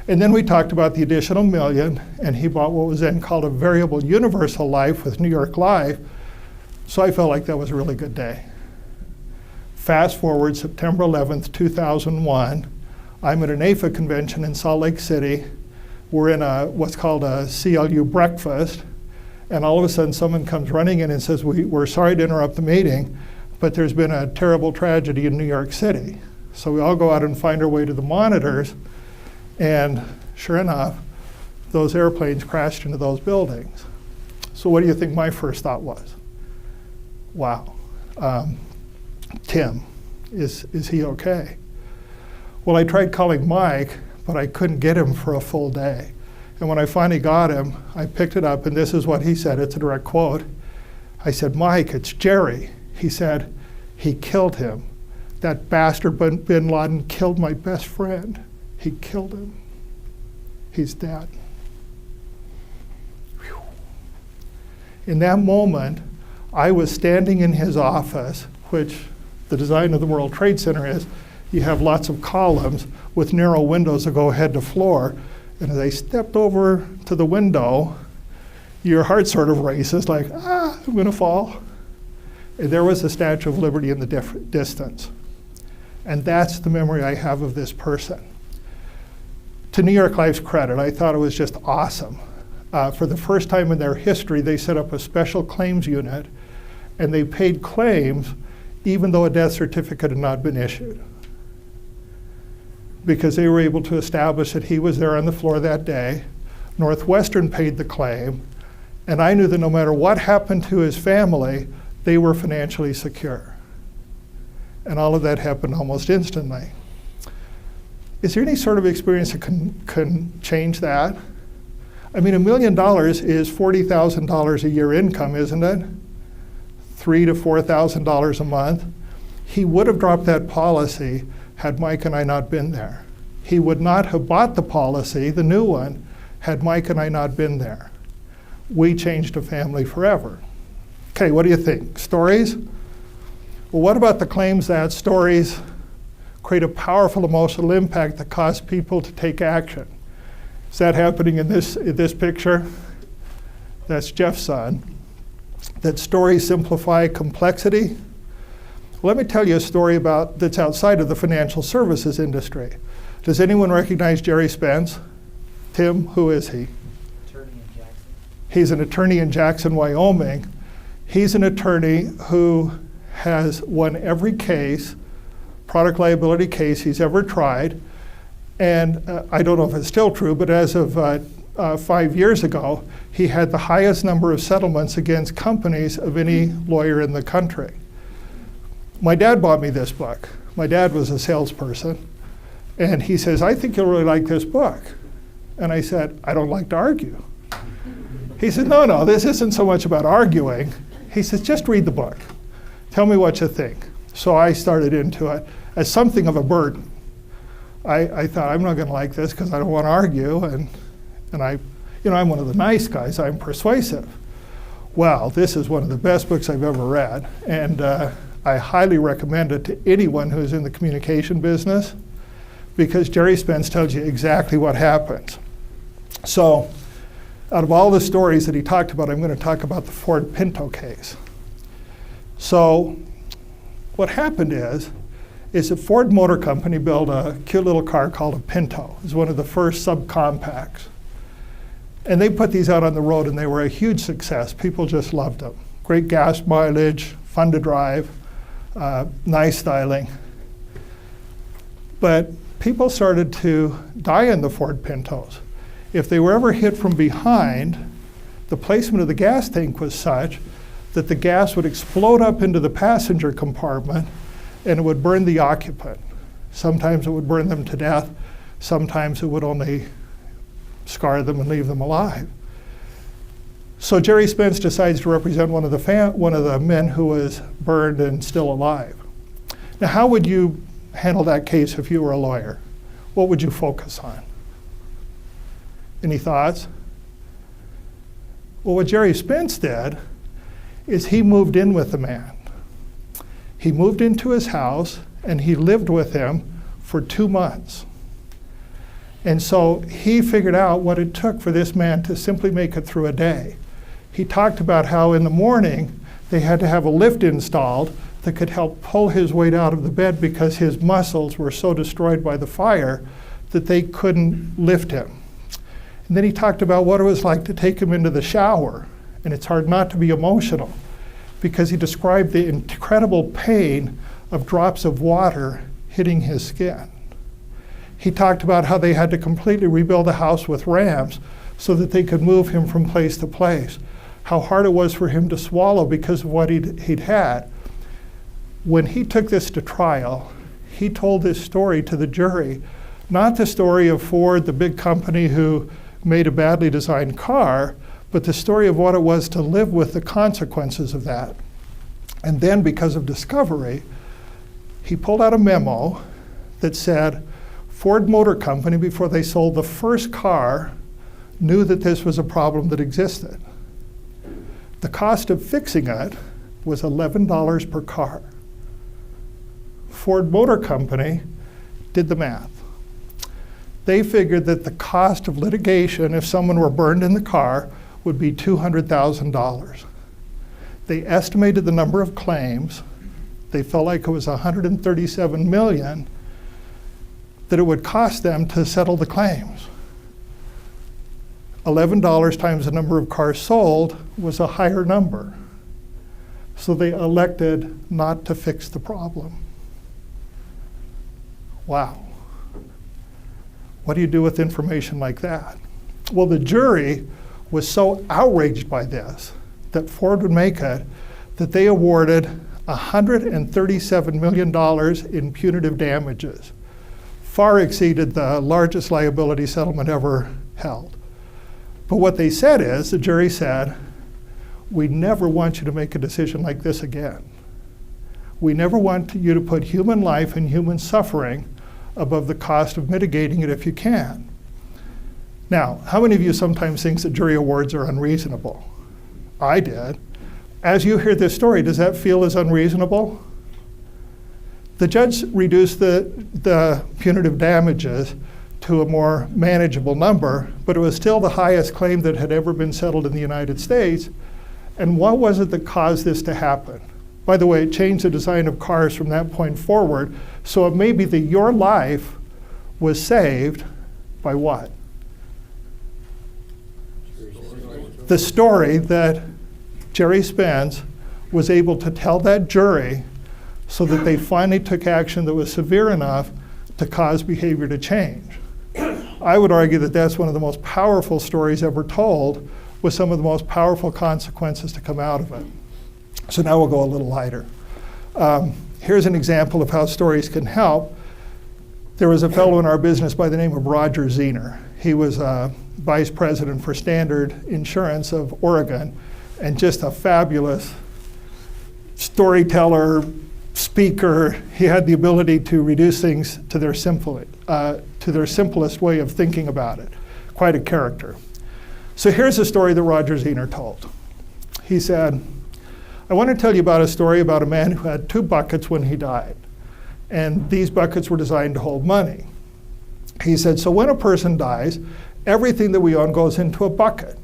And then we talked about the additional $1 million, and he bought what was then called a variable universal life with New York Life. So I felt like that was a really good day. Fast forward September 11th, 2001. I'm at an AFA convention in Salt Lake City. We're in what's called a CLU breakfast. And all of a sudden, someone comes running in and says, we're sorry to interrupt the meeting, but there's been a terrible tragedy in New York City. So we all go out and find our way to the monitors. And sure enough, those airplanes crashed into those buildings. So what do you think my first thought was? Wow, Tim, is he okay? Well, I tried calling Mike, but I couldn't get him for a full day. And when I finally got him, I picked it up, and this is what he said. It's a direct quote. I said, Mike, it's Jerry. He said, he killed him. That bastard bin Laden killed my best friend. He killed him. He's dead. Whew. In that moment, I was standing in his office, which the design of the World Trade Center is, you have lots of columns with narrow windows that go head to floor. And as I stepped over to the window, your heart sort of races like, I'm gonna fall. And there was the Statue of Liberty in the distance. And that's the memory I have of this person. To New York Life's credit, I thought it was just awesome. For the first time in their history, they set up a special claims unit, and they paid claims even though a death certificate had not been issued, because they were able to establish that he was there on the floor that day. Northwestern paid the claim, and I knew that no matter what happened to his family, they were financially secure. And all of that happened almost instantly. Is there any sort of experience that can change that? I mean, $1 million is $40,000 a year income, isn't it? $3,000 to $4,000 a month. He would have dropped that policy had Mike and I not been there. He would not have bought the policy, the new one, had Mike and I not been there. We changed a family forever. Okay, what do you think? Stories? Well, what about the claims that stories create a powerful emotional impact that cause people to take action? Is that happening in this picture? That's Jeff's son. That stories simplify complexity. Let me tell you a story that's outside of the financial services industry. Does anyone recognize Jerry Spence? Tim, who is he? Attorney in Jackson. He's an attorney in Jackson, Wyoming. He's an attorney who has won every case, product liability case he's ever tried. And I don't know if it's still true, but as of 5 years ago, he had the highest number of settlements against companies of any lawyer in the country. My dad bought me this book. My dad was a salesperson. And he says, I think you'll really like this book. And I said, I don't like to argue. He said, no, this isn't so much about arguing. He says, just read the book. Tell me what you think. So I started into it as something of a burden. I thought, I'm not going to like this because I don't want to argue. And I'm one of the nice guys. I'm persuasive. Well, this is one of the best books I've ever read. And I highly recommend it to anyone who's in the communication business, because Jerry Spence tells you exactly what happens. So out of all the stories that he talked about, I'm going to talk about the Ford Pinto case. So what happened is the Ford Motor Company built a cute little car called a Pinto. It was one of the first subcompacts. And they put these out on the road, and they were a huge success. People just loved them. Great gas mileage, fun to drive, nice styling. But people started to die in the Ford Pintos. If they were ever hit from behind, the placement of the gas tank was such that the gas would explode up into the passenger compartment and it would burn the occupant. Sometimes it would burn them to death. Sometimes it would only scar them and leave them alive. So Jerry Spence decides to represent one of the men who was burned and still alive. Now, how would you handle that case if you were a lawyer? What would you focus on? Any thoughts? Well, what Jerry Spence did is he moved in with the man. He moved into his house and he lived with him for 2 months. And so he figured out what it took for this man to simply make it through a day. He talked about how in the morning they had to have a lift installed that could help pull his weight out of the bed because his muscles were so destroyed by the fire that they couldn't lift him. And then he talked about what it was like to take him into the shower. And it's hard not to be emotional because he described the incredible pain of drops of water hitting his skin. He talked about how they had to completely rebuild the house with ramps so that they could move him from place to place. How hard it was for him to swallow because of what he'd had. When he took this to trial, he told this story to the jury, not the story of Ford, the big company who made a badly designed car, but the story of what it was to live with the consequences of that. And then, because of discovery, he pulled out a memo that said Ford Motor Company, before they sold the first car, knew that this was a problem that existed. The cost of fixing it was $11 per car. Ford Motor Company did the math. They figured that the cost of litigation, if someone were burned in the car, would be $200,000. They estimated the number of claims. They felt like it was $137 million that it would cost them to settle the claims. $11 times the number of cars sold was a higher number. So they elected not to fix the problem. Wow. What do you do with information like that? Well, the jury was so outraged by this that Ford would make it that they awarded $137 million in punitive damages. Far exceeded the largest liability settlement ever held. But what they said is, the jury said, we never want you to make a decision like this again. We never want you to put human life and human suffering above the cost of mitigating it if you can. Now, how many of you sometimes think that jury awards are unreasonable? I did. As you hear this story, does that feel as unreasonable? The judge reduced the punitive damages to a more manageable number, but it was still the highest claim that had ever been settled in the United States. And what was it that caused this to happen? By the way, it changed the design of cars from that point forward, so it may be that your life was saved by what? The story that Jerry Spence was able to tell that jury so that they finally took action that was severe enough to cause behavior to change. I would argue that that's one of the most powerful stories ever told, with some of the most powerful consequences to come out of it. So now we'll go a little lighter. Here's an example of how stories can help. There was a fellow in our business by the name of Roger Zener. He was vice president for Standard Insurance of Oregon, and just a fabulous storyteller, speaker. He had the ability to reduce things to their simplest way of thinking about it. Quite a character. So here's a story that Roger Zener told. He said, I want to tell you about a story about a man who had 2 buckets when he died. And these buckets were designed to hold money. He said, so when a person dies, everything that we own goes into a bucket.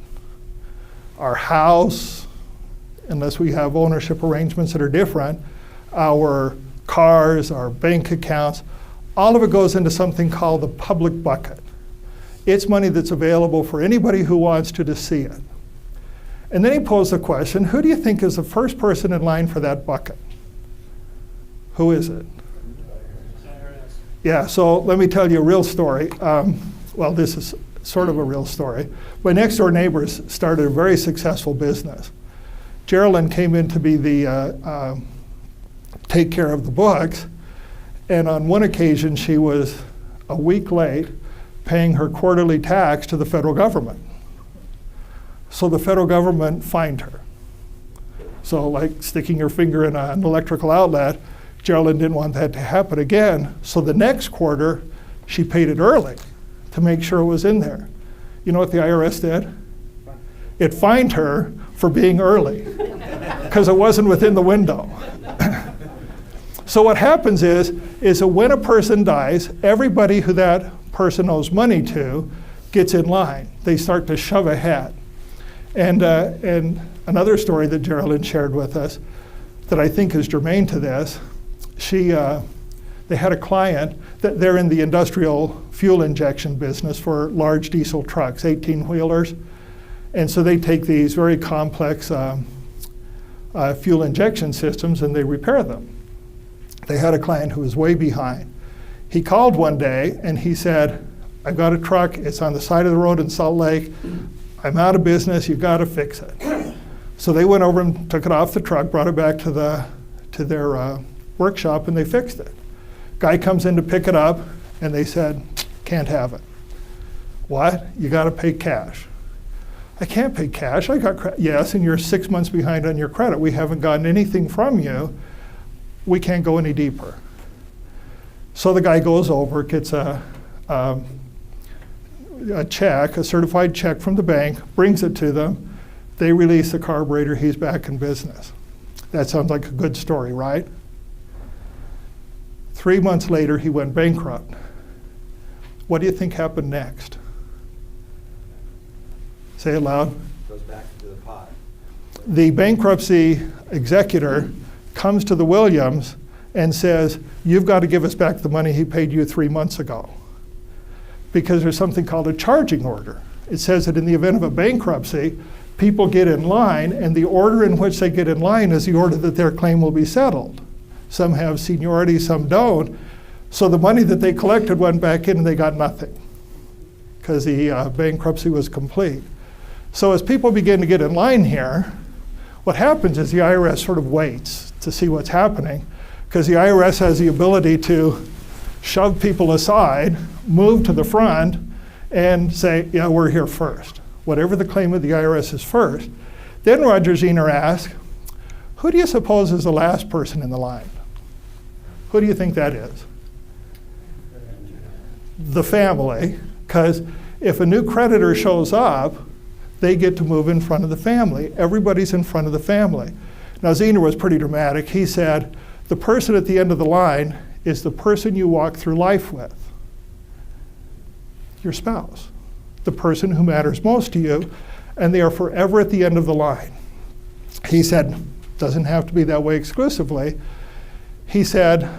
Our house, unless we have ownership arrangements that are different, our cars, our bank accounts, all of it goes into something called the public bucket. It's money that's available for anybody who wants to see it. And then he posed the question, who do you think is the first person in line for that bucket? Who is it? Yeah, so let me tell you a real story. Well, this is sort of a real story. My next door neighbors started a very successful business. Geraldine came in to be the take care of the books, and on one occasion she was a week late paying her quarterly tax to the federal government. So the federal government fined her. So like sticking your finger in an electrical outlet, Geraldine didn't want that to happen again. So the next quarter, she paid it early to make sure it was in there. You know what the IRS did? It fined her for being early because it wasn't within the window. So what happens is that when a person dies, everybody who that person owes money to gets in line. They start to shove ahead. And another story that Geraldine shared with us, that I think is germane to this. They had a client that they're in the industrial fuel injection business for large diesel trucks, 18-wheelers. And so they take these very complex fuel injection systems and they repair them. They had a client who was way behind. He called one day and he said, I've got a truck, it's on the side of the road in Salt Lake. I'm out of business, you've got to fix it. So they went over and took it off the truck, brought it back to their workshop, and they fixed it. Guy comes in to pick it up, and they said, can't have it. What? You got to pay cash. I can't pay cash. I got credit. Yes, and you're 6 months behind on your credit. We haven't gotten anything from you. We can't go any deeper. So the guy goes over, gets a check, a certified check from the bank, brings it to them. They release the carburetor. He's back in business. That sounds like a good story, right? 3 months later, he went bankrupt. What do you think happened next? Say it loud. Goes back into the pot. The bankruptcy executor comes to the Williams and says, you've got to give us back the money he paid you 3 months ago. Because there's something called a charging order. It says that in the event of a bankruptcy, people get in line, and the order in which they get in line is the order that their claim will be settled. Some have seniority, some don't. So the money that they collected went back in and they got nothing because the bankruptcy was complete. So as people begin to get in line here, what happens is the IRS sort of waits to see what's happening because the IRS has the ability to shove people aside, move to the front, and say, yeah, we're here first. Whatever the claim of the IRS is first. Then Roger Zener asks, who do you suppose is the last person in the line? Who do you think that is? The family, because if a new creditor shows up, they get to move in front of the family. Everybody's in front of the family. Now, Zener was pretty dramatic. He said, the person at the end of the line is the person you walk through life with, your spouse, the person who matters most to you, and they are forever at the end of the line. He said, doesn't have to be that way exclusively. He said,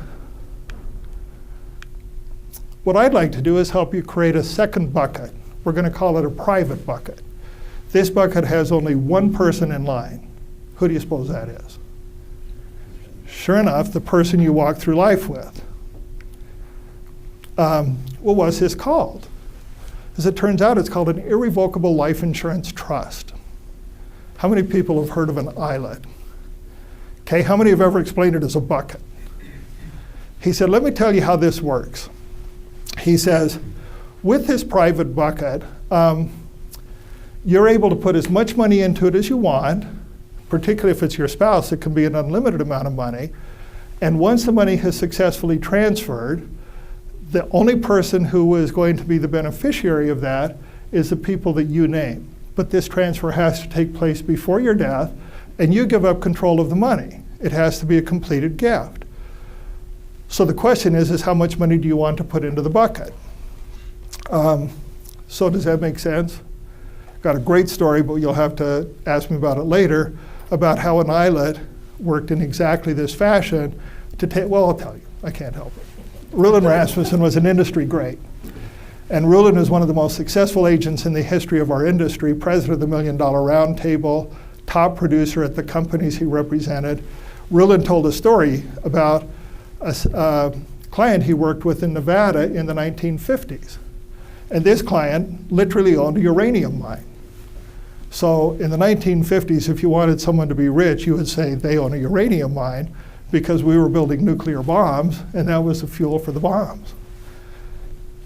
what I'd like to do is help you create a second bucket. We're going to call it a private bucket. This bucket has only one person in line. Who do you suppose that is? Sure enough, the person you walk through life with. What was this called? As it turns out, it's called an irrevocable life insurance trust. How many people have heard of an ILIT? Okay, how many have ever explained it as a bucket? He said, let me tell you how this works. He says, with this private bucket, you're able to put as much money into it as you want, particularly if it's your spouse, it can be an unlimited amount of money. And once the money has successfully transferred, the only person who is going to be the beneficiary of that is the people that you name. But this transfer has to take place before your death, and you give up control of the money. It has to be a completed gift. So the question is how much money do you want to put into the bucket? So does that make sense? Got a great story, but you'll have to ask me about it later, about how an ILIT worked in exactly this fashion to take, well, I'll tell you, I can't help it. Rulon Rasmussen was an industry great. And Rulon is one of the most successful agents in the history of our industry, president of the $1 Million Round Table, top producer at the companies he represented. Rulon told a story about a client he worked with in Nevada in the 1950s. And this client literally owned a uranium mine. So in the 1950s, if you wanted someone to be rich, you would say they own a uranium mine because we were building nuclear bombs, and that was the fuel for the bombs.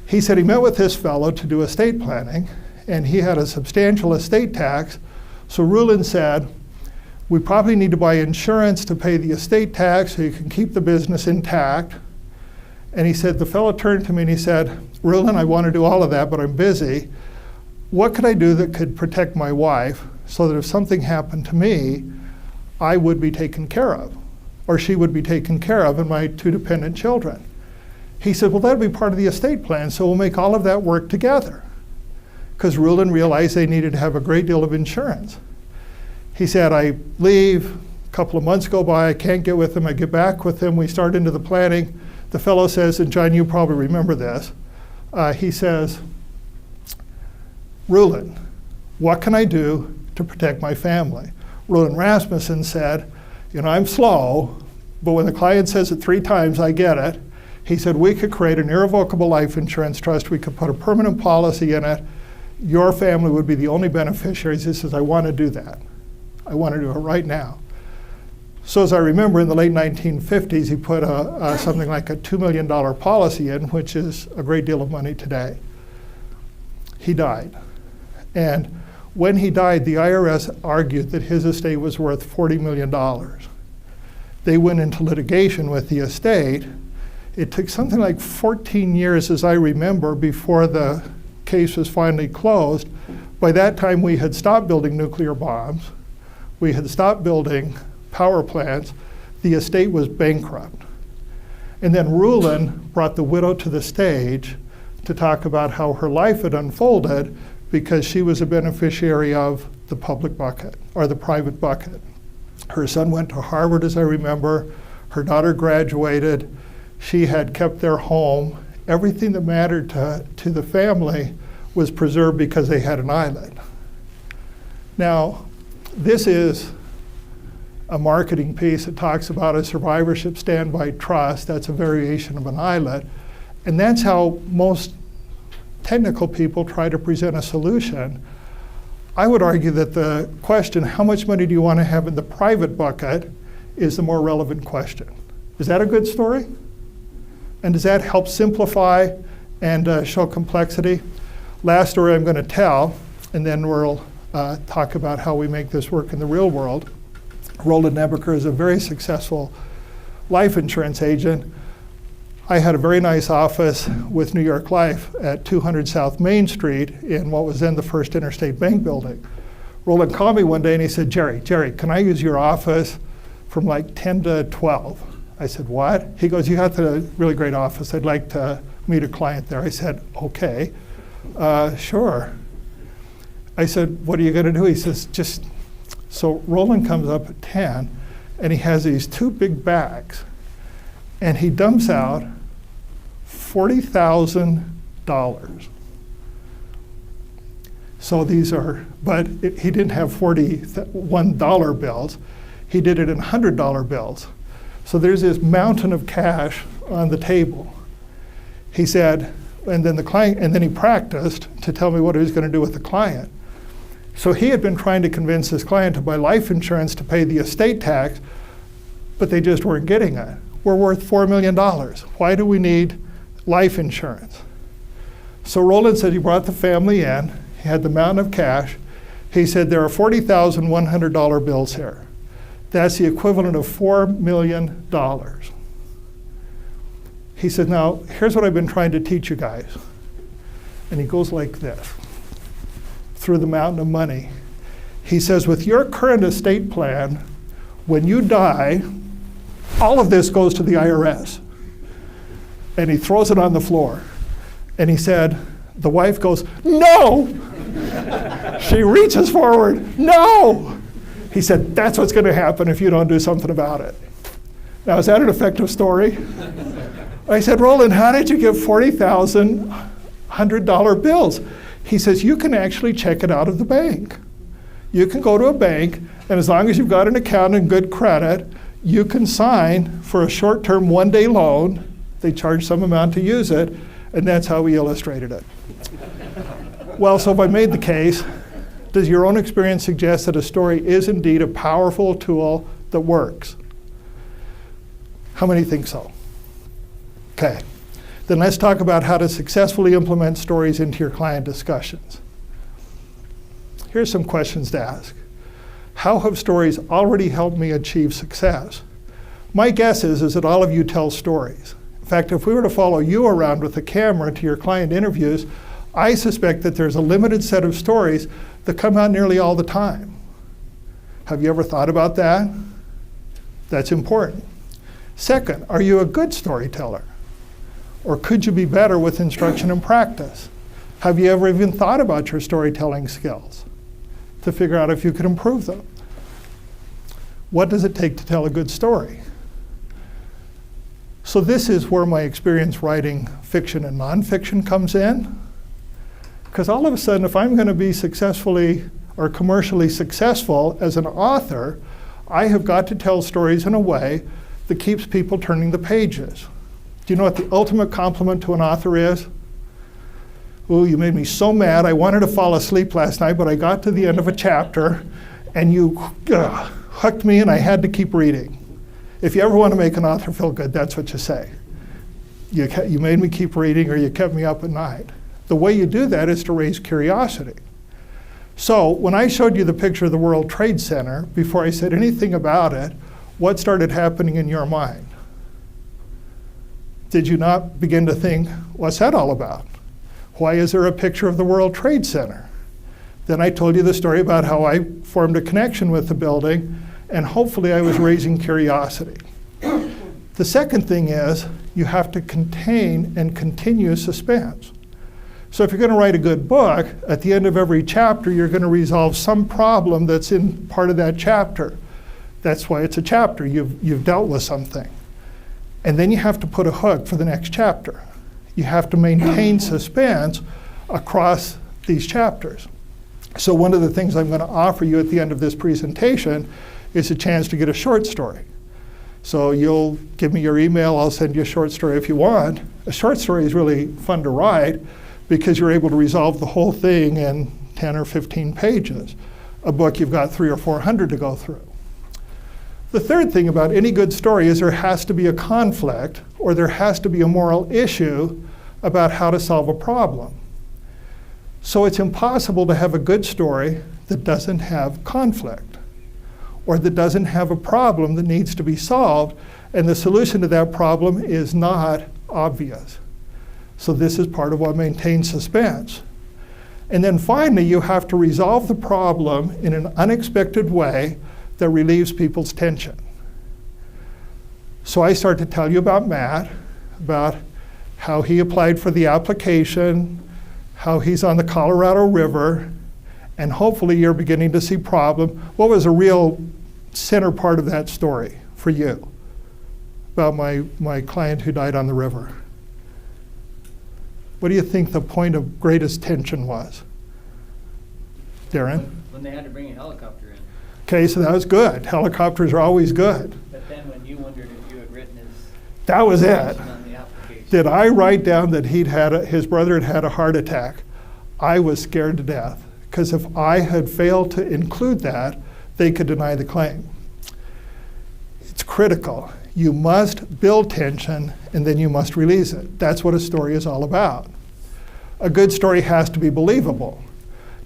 He said he met with this fellow to do estate planning, and he had a substantial estate tax. So Rulon said, we probably need to buy insurance to pay the estate tax so you can keep the business intact. And he said, the fellow turned to me and he said, Rulon, I want to do all of that, but I'm busy. What could I do that could protect my wife so that if something happened to me, I would be taken care of, or she would be taken care of, and my 2 dependent children? He said, well, that'd be part of the estate plan, so we'll make all of that work together. Because Rulon realized they needed to have a great deal of insurance. He said, I leave, a couple of months go by, I can't get with him, I get back with him, we start into the planning. The fellow says, and John, you probably remember this, he says, Rulin, what can I do to protect my family? Rulin Rasmussen said, I'm slow, but when the client says it 3 times, I get it. He said, we could create an irrevocable life insurance trust. We could put a permanent policy in it. Your family would be the only beneficiaries. He says, I want to do that. I want to do it right now. So as I remember, in the late 1950s, he put something like a $2 million policy in, which is a great deal of money today. He died. And when he died, the IRS argued that his estate was worth $40 million. They went into litigation with the estate. It took something like 14 years, as I remember, before the case was finally closed. By that time, we had stopped building nuclear bombs. We had stopped building power plants. The estate was bankrupt. And then Rulin brought the widow to the stage to talk about how her life had unfolded because she was a beneficiary of the public bucket, or the private bucket. Her son went to Harvard, as I remember. Her daughter graduated. She had kept their home. Everything that mattered to the family was preserved because they had an island. Now, this is a marketing piece that talks about a survivorship standby trust. That's a variation of an islet. And that's how most technical people try to present a solution. I would argue that the question, how much money do you want to have in the private bucket, is the more relevant question. Is that a good story? And does that help simplify and show complexity? Last story I'm going to tell, and then we'll talk about how we make this work in the real world. Roland Nebeker is a very successful life insurance agent. I had a very nice office with New York Life at 200 South Main Street in what was then the First Interstate Bank building. Roland called me one day and he said, Jerry, can I use your office from like 10 to 12? I said, what? He goes, you have a really great office. I'd like to meet a client there. I said, okay, sure. I said, what are you going to do? He says, just, so Roland comes up at 10 and he has these 2 big bags and he dumps out $40,000. So these are, but he didn't have $41 bills. He did it in $100 bills. So there's this mountain of cash on the table. He said, and then the client, and then he practiced to tell me what he was going to do with the client. So he had been trying to convince his client to buy life insurance to pay the estate tax, but they just weren't getting it. We're worth $4 million. Why do we need life insurance? So Roland said he brought the family in. He had the mountain of cash. He said, there are $40,100 bills here. That's the equivalent of $4 million. He said, now, here's what I've been trying to teach you guys. And he goes like this, through the mountain of money. He says, with your current estate plan, when you die, all of this goes to the IRS. And he throws it on the floor. And he said, the wife goes, no! She reaches forward, no! He said, that's what's going to happen if you don't do something about it. Now, is that an effective story? I said, Roland, how did you get $40,100 bills? He says, you can actually check it out of the bank. You can go to a bank, and as long as you've got an account and good credit, you can sign for a short-term 1-day loan. They charge some amount to use it, and that's how we illustrated it. Well, so if I made the case, does your own experience suggest that a story is indeed a powerful tool that works? How many think so? Okay, then let's talk about how to successfully implement stories into your client discussions. Here's some questions to ask. How have stories already helped me achieve success? My guess is that all of you tell stories. In fact, if we were to follow you around with a camera to your client interviews, I suspect that there's a limited set of stories that come out nearly all the time. Have you ever thought about that? That's important. Second, are you a good storyteller? Or could you be better with instruction and practice? Have you ever even thought about your storytelling skills to figure out if you could improve them? What does it take to tell a good story? So this is where my experience writing fiction and nonfiction comes in. Because all of a sudden, if I'm going to be successfully or commercially successful as an author, I have got to tell stories in a way that keeps people turning the pages. Do you know what the ultimate compliment to an author is? Ooh, you made me so mad. I wanted to fall asleep last night, but I got to the end of a chapter, and you hooked me, and I had to keep reading. If you ever want to make an author feel good, that's what you say. You made me keep reading, or you kept me up at night. The way you do that is to raise curiosity. So when I showed you the picture of the World Trade Center, before I said anything about it, what started happening in your mind? Did you not begin to think, what's that all about? Why is there a picture of the World Trade Center? Then I told you the story about how I formed a connection with the building, and hopefully I was raising curiosity. The second thing is you have to contain and continue suspense. So if you're going to write a good book, at the end of every chapter, you're going to resolve some problem that's in part of that chapter. That's why it's a chapter. You've dealt with something. And then you have to put a hook for the next chapter. You have to maintain suspense across these chapters. So one of the things I'm going to offer you at the end of this presentation is a chance to get a short story. So you'll give me your email, I'll send you a short story if you want. A short story is really fun to write because you're able to resolve the whole thing in 10 or 15 pages. A book, you've got 300 or 400 to go through. The third thing about any good story is there has to be a conflict, or there has to be a moral issue about how to solve a problem. So it's impossible to have a good story that doesn't have conflict, or that doesn't have a problem that needs to be solved, and the solution to that problem is not obvious. So this is part of what maintains suspense. And then finally, you have to resolve the problem in an unexpected way that relieves people's tension. So I start to tell you about Matt, about how he applied for the application, how he's on the Colorado River, and hopefully you're beginning to see problem. What was a real center part of that story for you about my client who died on the river? What do you think the point of greatest tension was? Darren? When they had to bring a helicopter in. Okay, so that was good. Helicopters are always good. But then when you wondered if you had written his That was it. information on the application. Did I write down that his brother had had a heart attack? I was scared to death, because if I had failed to include that, they could deny the claim. It's critical. You must build tension, and then you must release it. That's what a story is all about. A good story has to be believable.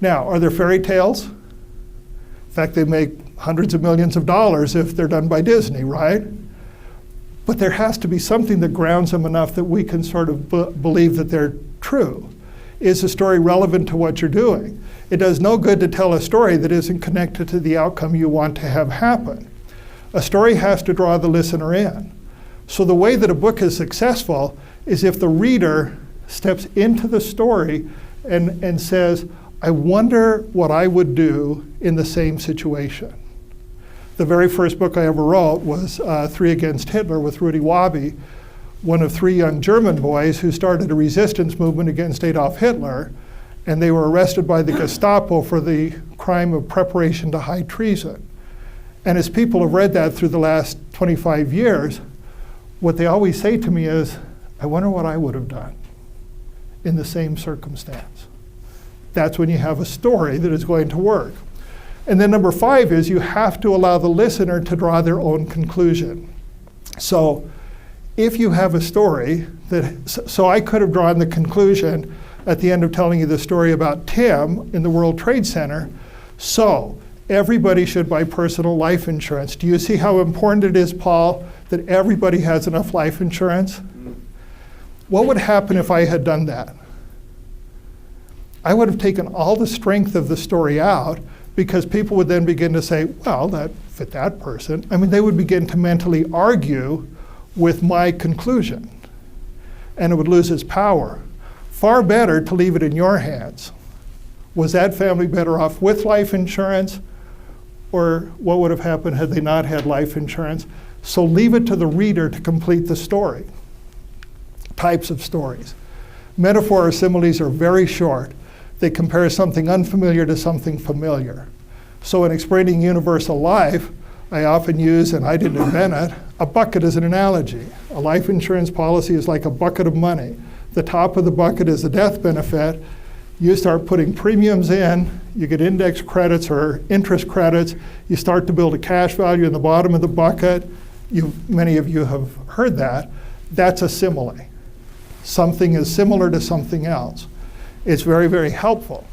Now, are there fairy tales? In fact, they make hundreds of millions of dollars if they're done by Disney, right? But there has to be something that grounds them enough that we can sort of believe that they're true. Is the story relevant to what you're doing? It does no good to tell a story that isn't connected to the outcome you want to have happen. A story has to draw the listener in. So the way that a book is successful is if the reader steps into the story and says, I wonder what I would do in the same situation. The very first book I ever wrote was 3 Against Hitler with Rudy Wabi, one of 3 young German boys who started a resistance movement against Adolf Hitler, and they were arrested by the Gestapo for the crime of preparation to high treason. And as people have read that through the last 25 years, what they always say to me is, I wonder what I would have done in the same circumstance. That's when you have a story that is going to work. And then number 5 is you have to allow the listener to draw their own conclusion. So if you have a story so I could have drawn the conclusion at the end of telling you the story about Tim in the World Trade Center. So everybody should buy personal life insurance. Do you see how important it is, Paul, that everybody has enough life insurance? What would happen if I had done that? I would have taken all the strength of the story out, because people would then begin to say, well, that fit that person. I mean, they would begin to mentally argue with my conclusion, and it would lose its power. Far better to leave it in your hands. Was that family better off with life insurance or what would have happened had they not had life insurance. So leave it to the reader to complete the story. Types of stories. Metaphor or similes are very short. They compare something unfamiliar to something familiar. So in explaining universal life, I often use, and I didn't invent it, a bucket as an analogy. A life insurance policy is like a bucket of money. The top of the bucket is the death benefit. You start putting premiums in, you get index credits or interest credits, you start to build a cash value in the bottom of the bucket. Many of you have heard that. That's a simile. Something is similar to something else. It's very, very helpful.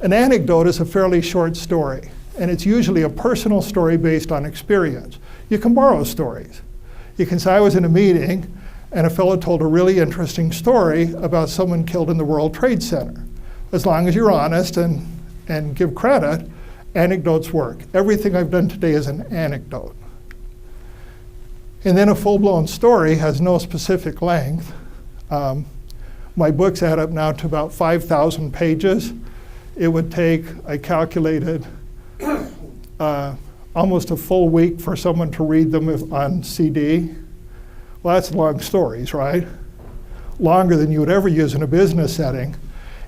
An anecdote is a fairly short story, and it's usually a personal story based on experience. You can borrow stories. You can say, I was in a meeting, and a fellow told a really interesting story about someone killed in the World Trade Center. As long as you're honest and give credit, anecdotes work. Everything I've done today is an anecdote. And then a full-blown story has no specific length. My books add up now to about 5,000 pages. It would take, I calculated, almost a full week for someone to read them on CD. Well, that's long stories, right? Longer than you would ever use in a business setting.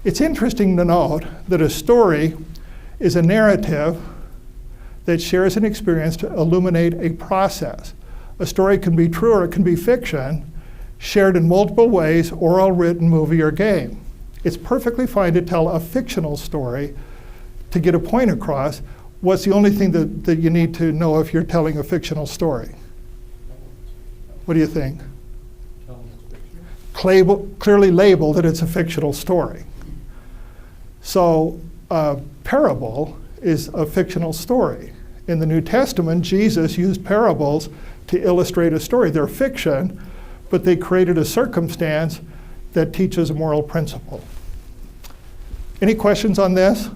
It's interesting to note that a story is a narrative that shares an experience to illuminate a process. A story can be true or it can be fiction, shared in multiple ways, oral, written, movie, or game. It's perfectly fine to tell a fictional story to get a point across. What's the only thing that you need to know if you're telling a fictional story? What do you think? Clearly label that it's a fictional story. So a parable is a fictional story. In the New Testament, Jesus used parables to illustrate a story. They're fiction, but they created a circumstance that teaches a moral principle. Any questions on this?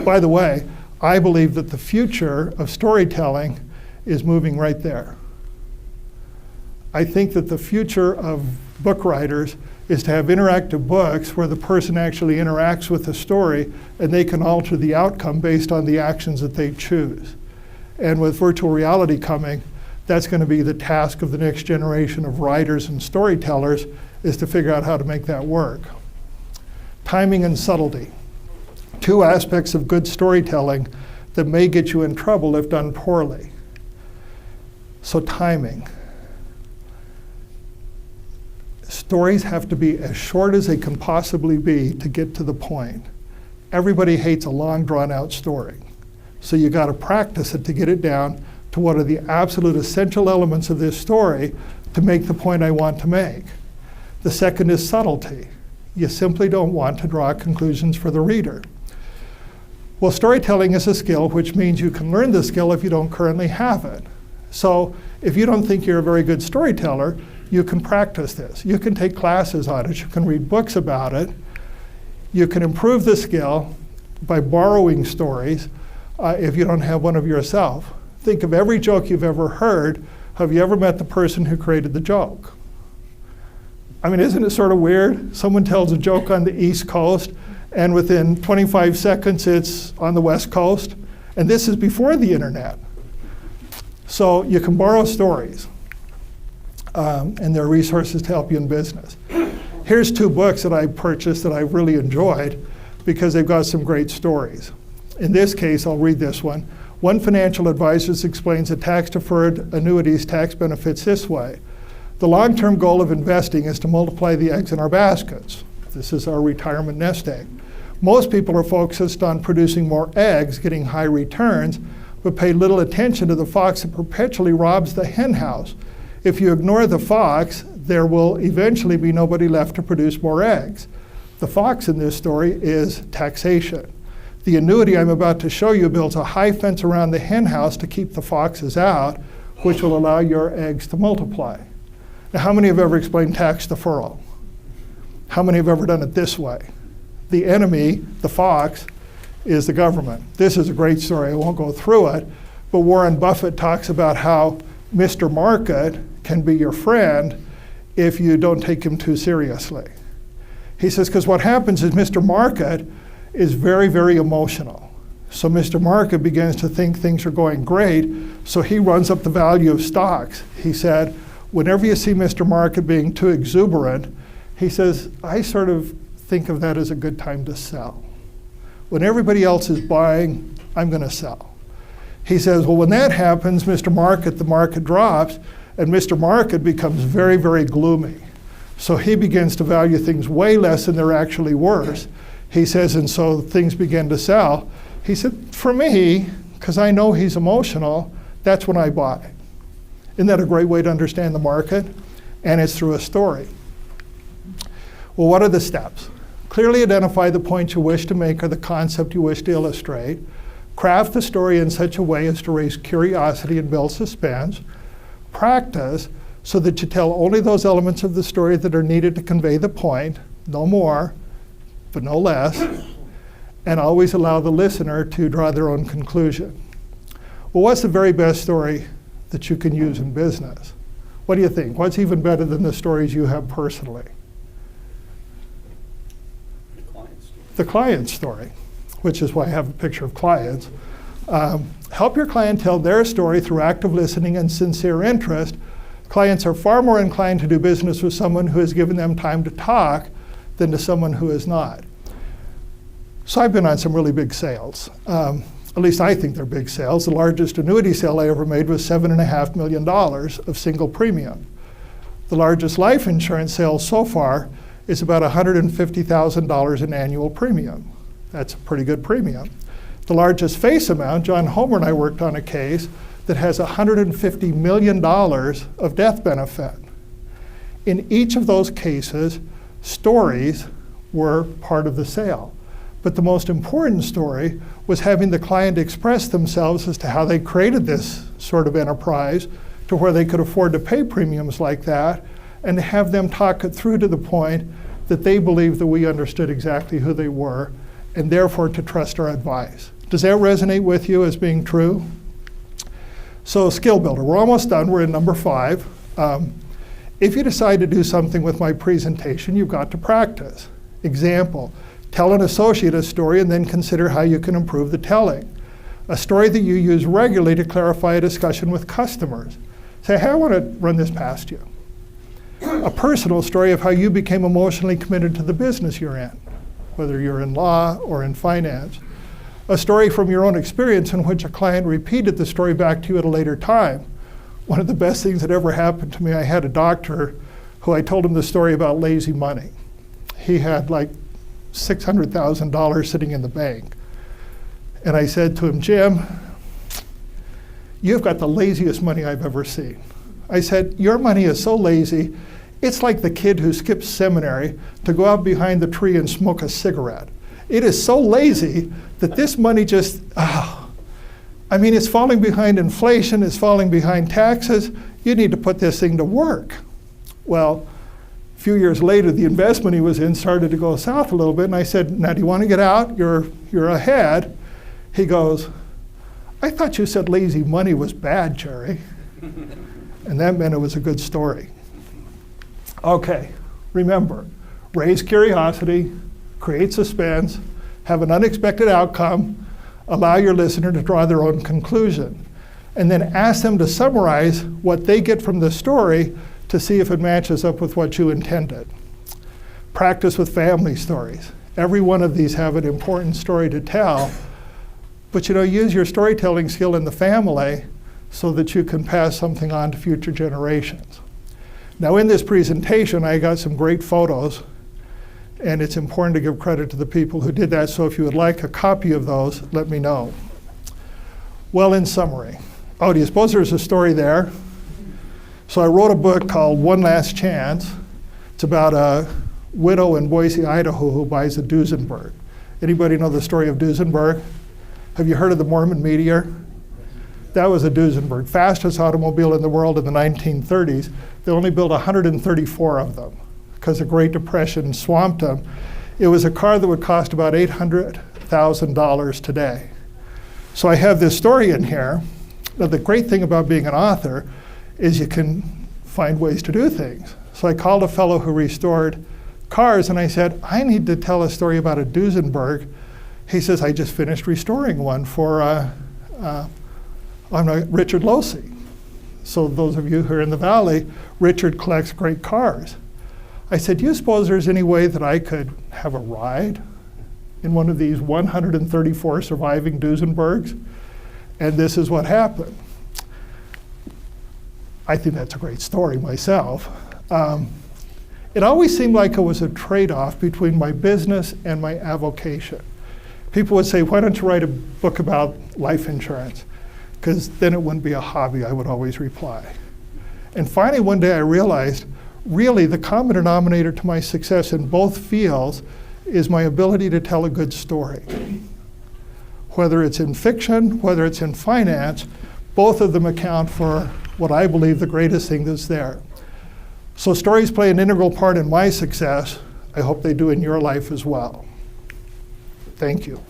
By the way, I believe that the future of storytelling is moving right there. I think that the future of book writers is to have interactive books where the person actually interacts with the story and they can alter the outcome based on the actions that they choose. And with virtual reality coming, that's going to be the task of the next generation of writers and storytellers, is to figure out how to make that work. Timing and subtlety. Two aspects of good storytelling that may get you in trouble if done poorly. So timing. Stories have to be as short as they can possibly be to get to the point. Everybody hates a long, drawn-out story. So you got to practice it to get it down to what are the absolute essential elements of this story to make the point I want to make. The second is subtlety. You simply don't want to draw conclusions for the reader. Well, storytelling is a skill, which means you can learn the skill if you don't currently have it. So if you don't think you're a very good storyteller, you can practice this. You can take classes on it. You can read books about it. You can improve the skill by borrowing stories if you don't have one of yourself. Think of every joke you've ever heard. Have you ever met the person who created the joke? I mean, isn't it sort of weird? Someone tells a joke on the East Coast, and within 25 seconds, it's on the West Coast. And this is before the internet. So you can borrow stories, and there are resources to help you in business. Here's two books that I purchased that I really enjoyed because they've got some great stories. In this case, I'll read this one. One Financial Advisors explains the tax-deferred annuities tax benefits this way. The long-term goal of investing is to multiply the eggs in our baskets. This is our retirement nest egg. Most people are focused on producing more eggs, getting high returns, but pay little attention to the fox that perpetually robs the hen house. If you ignore the fox, there will eventually be nobody left to produce more eggs. The fox in this story is taxation. The annuity I'm about to show you builds a high fence around the hen house to keep the foxes out, which will allow your eggs to multiply. Now, how many have ever explained tax deferral? How many have ever done it this way? The enemy, the fox, is the government. This is a great story. I won't go through it, but Warren Buffett talks about how Mr. Market can be your friend if you don't take him too seriously. He says, because what happens is Mr. Market is very, very emotional. So Mr. Market begins to think things are going great, so he runs up the value of stocks. He said, whenever you see Mr. Market being too exuberant, he says, I sort of think of that as a good time to sell. When everybody else is buying, I'm going to sell. He says, well, when that happens, Mr. Market, the market drops, and Mr. Market becomes very, very gloomy. So he begins to value things way less than they're actually worth. He says, and so things begin to sell. He said, for me, because I know he's emotional, that's when I buy. Isn't that a great way to understand the market? And it's through a story. Well, what are the steps? Clearly identify the point you wish to make or the concept you wish to illustrate. Craft the story in such a way as to raise curiosity and build suspense. Practice so that you tell only those elements of the story that are needed to convey the point, no more, but no less, and always allow the listener to draw their own conclusion. Well, what's the very best story that you can use in business? What do you think? What's even better than the stories you have personally? The client story, which is why I have a picture of clients. Help your client tell their story through active listening and sincere interest. Clients are far more inclined to do business with someone who has given them time to talk than to someone who has not. So I've been on some really big sales. At least I think they're big sales. The largest annuity sale I ever made was $7.5 million of single premium. The largest life insurance sale so far is about $150,000 in annual premium. That's a pretty good premium. The largest face amount, John Homer and I worked on a case that has $150 million of death benefit. In each of those cases, stories were part of the sale. But the most important story was having the client express themselves as to how they created this sort of enterprise to where they could afford to pay premiums like that, and to have them talk it through to the point that they believed that we understood exactly who they were, and therefore to trust our advice. Does that resonate with you as being true? So skill builder, we're almost done, we're in number 5. If you decide to do something with my presentation, you've got to practice. Example, tell an associate a story and then consider how you can improve the telling. A story that you use regularly to clarify a discussion with customers. Say, hey, I want to run this past you. A personal story of how you became emotionally committed to the business you're in, whether you're in law or in finance. A story from your own experience in which a client repeated the story back to you at a later time. One of the best things that ever happened to me, I had a doctor who I told him the story about lazy money. He had like $600,000 sitting in the bank. And I said to him, Jim, you've got the laziest money I've ever seen. I said, your money is so lazy, it's like the kid who skips seminary to go out behind the tree and smoke a cigarette. It is so lazy that this money just, it's falling behind inflation, it's falling behind taxes. You need to put this thing to work. Well, a few years later, the investment he was in started to go south a little bit, and I said, now do you want to get out? You're ahead. He goes, I thought you said lazy money was bad, Jerry. And that meant it was a good story. Okay, remember, raise curiosity, create suspense, have an unexpected outcome, allow your listener to draw their own conclusion, and then ask them to summarize what they get from the story to see if it matches up with what you intended. Practice with family stories. Every one of these have an important story to tell, but use your storytelling skill in the family so that you can pass something on to future generations. Now in this presentation, I got some great photos, and it's important to give credit to the people who did that, so if you would like a copy of those, let me know. Well, in summary, do you suppose there's a story there? So I wrote a book called One Last Chance. It's about a widow in Boise, Idaho who buys a Duesenberg. Anybody know the story of Duesenberg? Have you heard of the Mormon meteor? That was a Duesenberg, fastest automobile in the world in the 1930s. They only built 134 of them because the Great Depression swamped them. It was a car that would cost about $800,000 today. So I have this story in here. Now the great thing about being an author is you can find ways to do things. So I called a fellow who restored cars and I said, I need to tell a story about a Duesenberg He says, I just finished restoring one for Richard Losey. So those of you who are in the Valley, Richard collects great cars. I said, do you suppose there's any way that I could have a ride in one of these 134 surviving Duesenbergs? And this is what happened. I think that's a great story myself. It always seemed like it was a trade-off between my business and my avocation. People would say, why don't you write a book about life insurance? Because then it wouldn't be a hobby, I would always reply. And finally, one day I realized, really, the common denominator to my success in both fields is my ability to tell a good story. Whether it's in fiction, whether it's in finance, both of them account for what I believe the greatest thing that's there. So stories play an integral part in my success. I hope they do in your life as well. Thank you.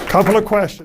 Couple of questions.